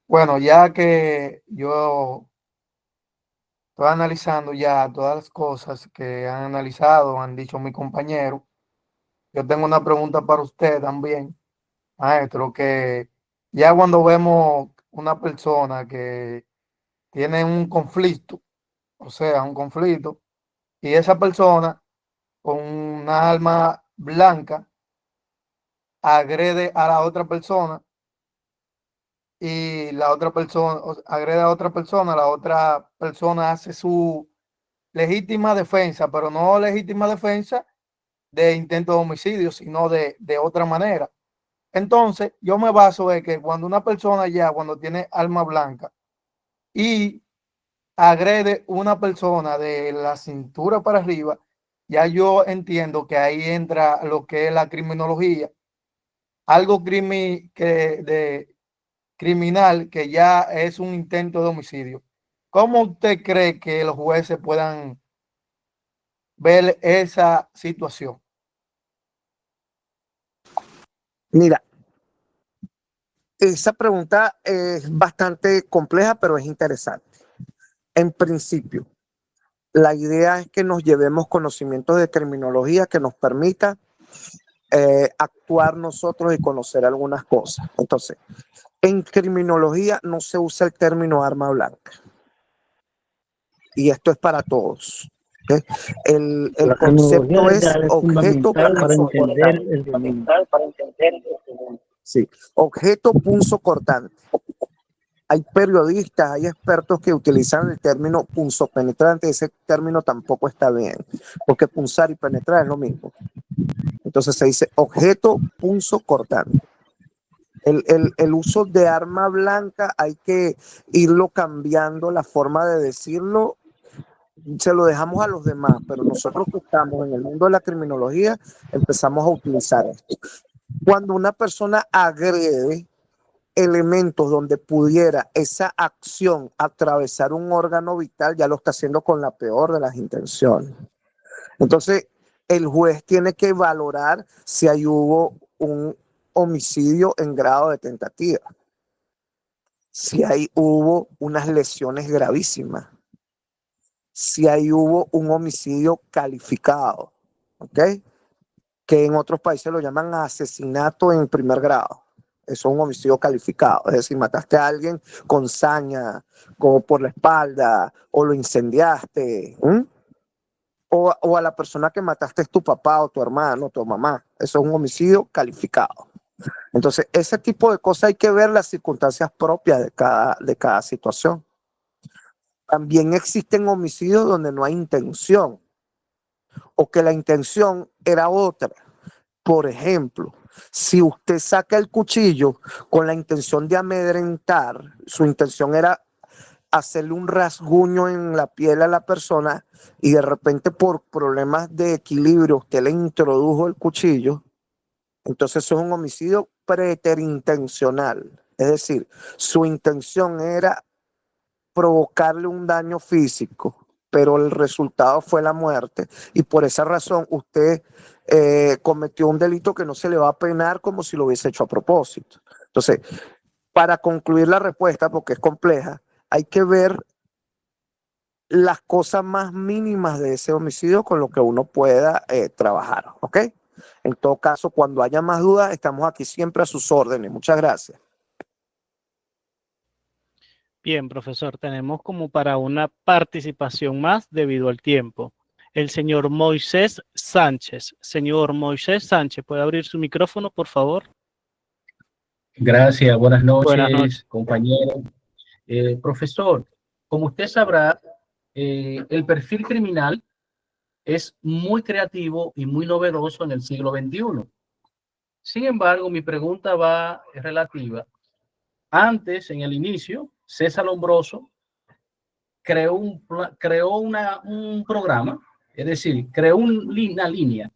Bueno, ya que yo estoy analizando ya todas las cosas que han analizado, han dicho mis compañeros, yo tengo una pregunta para usted también, maestro, que ya cuando vemos una persona que tiene un conflicto, o sea, un conflicto, y esa persona con una alma blanca agrede a la otra persona y la otra persona agrede a otra persona, la otra persona hace su legítima defensa, pero no legítima defensa de intento de homicidio, sino de otra manera. Entonces, yo me baso en que cuando una persona ya, cuando tiene alma blanca y agrede una persona de la cintura para arriba, ya yo entiendo que ahí entra lo que es la criminología algo criminal que ya es un intento de homicidio. ¿Cómo usted cree que los jueces puedan ver esa situación? Mira, esa pregunta es bastante compleja, pero es interesante. En principio, la idea es que nos llevemos conocimientos de criminología que nos permita actuar nosotros y conocer algunas cosas. Entonces, en criminología no se usa el término arma blanca. Y esto es para todos. ¿Okay? El concepto es objeto sí, objeto punzocortante. Hay periodistas, hay expertos que utilizan el término punzopenetrante. Ese término tampoco está bien, porque punzar y penetrar es lo mismo. Entonces se dice objeto punzocortante. El uso de arma blanca hay que irlo cambiando la forma de decirlo. Se lo dejamos a los demás, pero nosotros que estamos en el mundo de la criminología empezamos a utilizar esto. Cuando una persona agrede elementos donde pudiera esa acción atravesar un órgano vital, ya lo está haciendo con la peor de las intenciones. Entonces, el juez tiene que valorar si ahí hubo un homicidio en grado de tentativa, si ahí hubo unas lesiones gravísimas, si ahí hubo un homicidio calificado, ¿ok? Que en otros países lo llaman asesinato en primer grado. Eso es un homicidio calificado, es decir, mataste a alguien con saña, como por la espalda, o lo incendiaste, o a la persona que mataste es tu papá o tu hermano, tu mamá. Eso es un homicidio calificado. Entonces, ese tipo de cosas hay que ver las circunstancias propias de cada situación. También existen homicidios donde no hay intención, o que la intención era otra. Por ejemplo, si usted saca el cuchillo con la intención de amedrentar, su intención era hacerle un rasguño en la piel a la persona y de repente por problemas de equilibrio usted le introdujo el cuchillo, entonces eso es un homicidio preterintencional. Es decir, su intención era provocarle un daño físico, pero el resultado fue la muerte y por esa razón usted cometió un delito que no se le va a penar como si lo hubiese hecho a propósito. Entonces, para concluir la respuesta, porque es compleja, hay que ver las cosas más mínimas de ese homicidio con lo que uno pueda trabajar, ¿ok? En todo caso, cuando haya más dudas, estamos aquí siempre a sus órdenes. Muchas gracias. Bien, profesor, tenemos como para una participación más debido al tiempo. El señor Moisés Sánchez. Señor Moisés Sánchez, ¿puede abrir su micrófono, por favor? Gracias, buenas noches, Buenas noches. compañero. Profesor, como usted sabrá, el perfil criminal es muy creativo y muy novedoso en el siglo XXI. Sin embargo, mi pregunta va relativa. Antes, en el inicio, César Lombroso creó un programa, es decir, creó una línea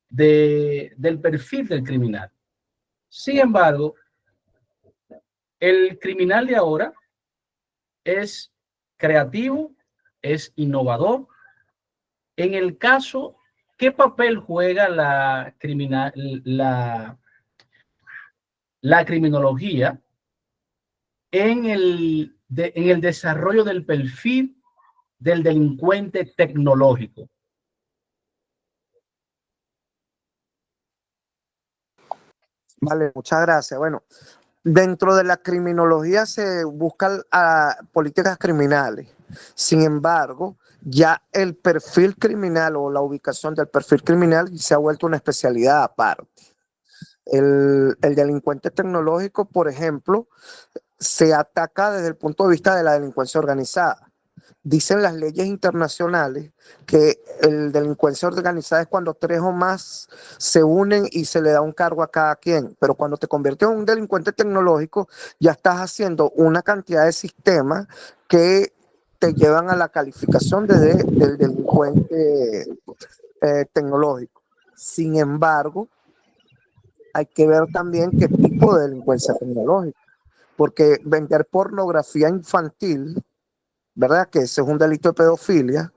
del perfil del criminal. Sin embargo, el criminal de ahora es creativo, es innovador. En el caso, ¿qué papel juega la criminología en el desarrollo del perfil del delincuente tecnológico? Vale, muchas gracias. Bueno, dentro de la criminología se buscan políticas criminales. Sin embargo, ya el perfil criminal o la ubicación del perfil criminal se ha vuelto una especialidad aparte. El delincuente tecnológico, por ejemplo, se ataca desde el punto de vista de la delincuencia organizada. Dicen las leyes internacionales que el delincuencia organizada es cuando 3 o más se unen y se le da un cargo a cada quien, pero cuando te conviertes en un delincuente tecnológico ya estás haciendo una cantidad de sistemas que te llevan a la calificación del delincuente tecnológico. Sin embargo, hay que ver también qué tipo de delincuencia tecnológica, porque vender pornografía infantil, ¿verdad? Que ese es un delito de pedofilia,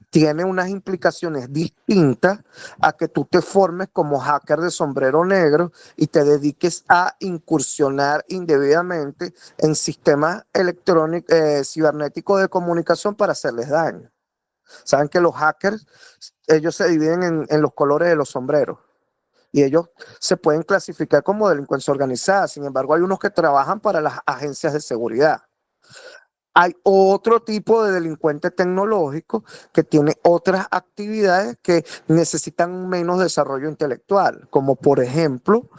tiene unas implicaciones distintas a que tú te formes como hacker de sombrero negro y te dediques a incursionar indebidamente en sistemas electrónicos, cibernéticos de comunicación para hacerles daño. Saben que los hackers, ellos se dividen en los colores de los sombreros y ellos se pueden clasificar como delincuencia organizada. Sin embargo, hay unos que trabajan para las agencias de seguridad. Hay otro tipo de delincuente tecnológico que tiene otras actividades que necesitan menos desarrollo intelectual, como por ejemplo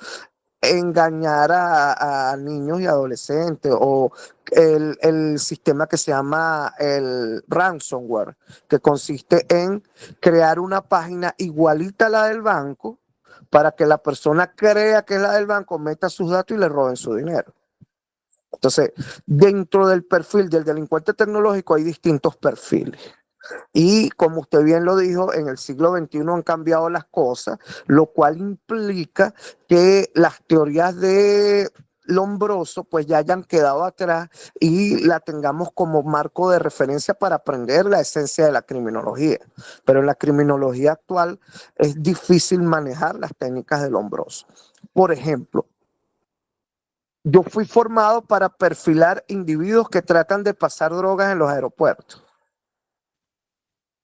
engañar a niños y adolescentes, o el sistema que se llama el ransomware, que consiste en crear una página igualita a la del banco para que la persona crea que es la del banco, meta sus datos y le roben su dinero. Entonces, dentro del perfil del delincuente tecnológico hay distintos perfiles. Y como usted bien lo dijo, en el siglo XXI han cambiado las cosas, lo cual implica que las teorías de Lombroso pues ya hayan quedado atrás y la tengamos como marco de referencia para aprender la esencia de la criminología. Pero en la criminología actual es difícil manejar las técnicas de Lombroso. Por ejemplo, yo fui formado para perfilar individuos que tratan de pasar drogas en los aeropuertos.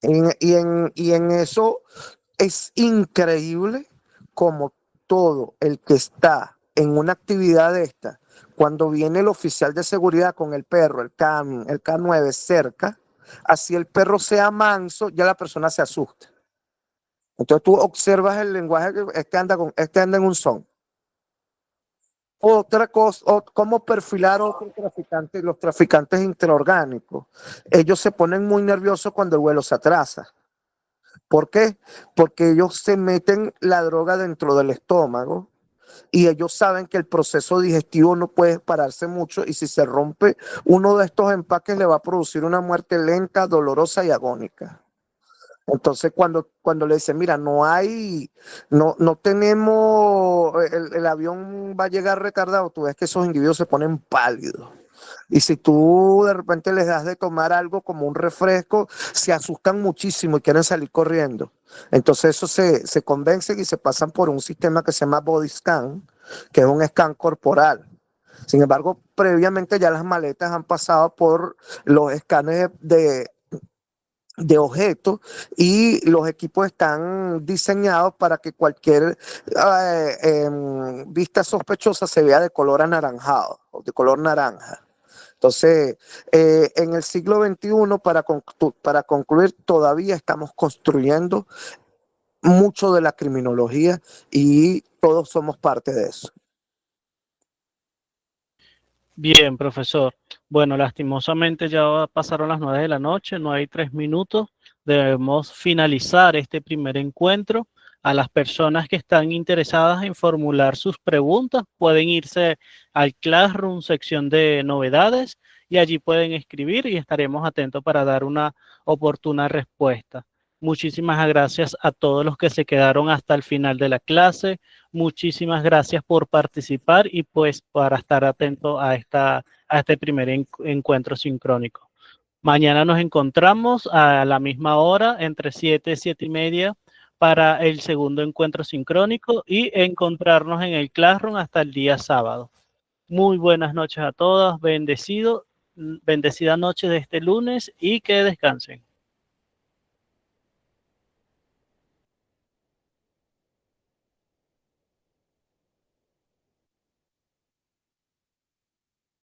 Y en eso es increíble como todo el que está en una actividad de esta, cuando viene el oficial de seguridad con el perro, el K9 cerca, así el perro sea manso, ya la persona se asusta. Entonces tú observas el lenguaje que este anda en un son. Otra cosa, cómo perfilar a otros traficantes, los traficantes intraorgánicos. Ellos se ponen muy nerviosos cuando el vuelo se atrasa. ¿Por qué? Porque ellos se meten la droga dentro del estómago y ellos saben que el proceso digestivo no puede pararse mucho y si se rompe uno de estos empaques le va a producir una muerte lenta, dolorosa y agónica. Entonces, cuando le dicen, mira, no tenemos, el avión va a llegar retardado, tú ves que esos individuos se ponen pálidos. Y si tú de repente les das de tomar algo como un refresco, se asustan muchísimo y quieren salir corriendo. Entonces, eso se convencen y se pasan por un sistema que se llama body scan, que es un scan corporal. Sin embargo, previamente ya las maletas han pasado por los escanes de objetos y los equipos están diseñados para que cualquier vista sospechosa se vea de color anaranjado o de color naranja. Entonces, en el siglo XXI, para concluir, todavía estamos construyendo mucho de la criminología y todos somos parte de eso. Bien, profesor. Bueno, lastimosamente ya pasaron las 9 de la noche, no hay 3 minutos. Debemos finalizar este primer encuentro. A las personas que están interesadas en formular sus preguntas, pueden irse al Classroom, sección de novedades, y allí pueden escribir y estaremos atentos para dar una oportuna respuesta. Muchísimas gracias a todos los que se quedaron hasta el final de la clase. Muchísimas gracias por participar y pues para estar atento a este primer encuentro sincrónico. Mañana nos encontramos a la misma hora, entre 7 y 7 y media, para el segundo encuentro sincrónico y encontrarnos en el Classroom hasta el día sábado. Muy buenas noches a todos, bendecida noche de este lunes y que descansen.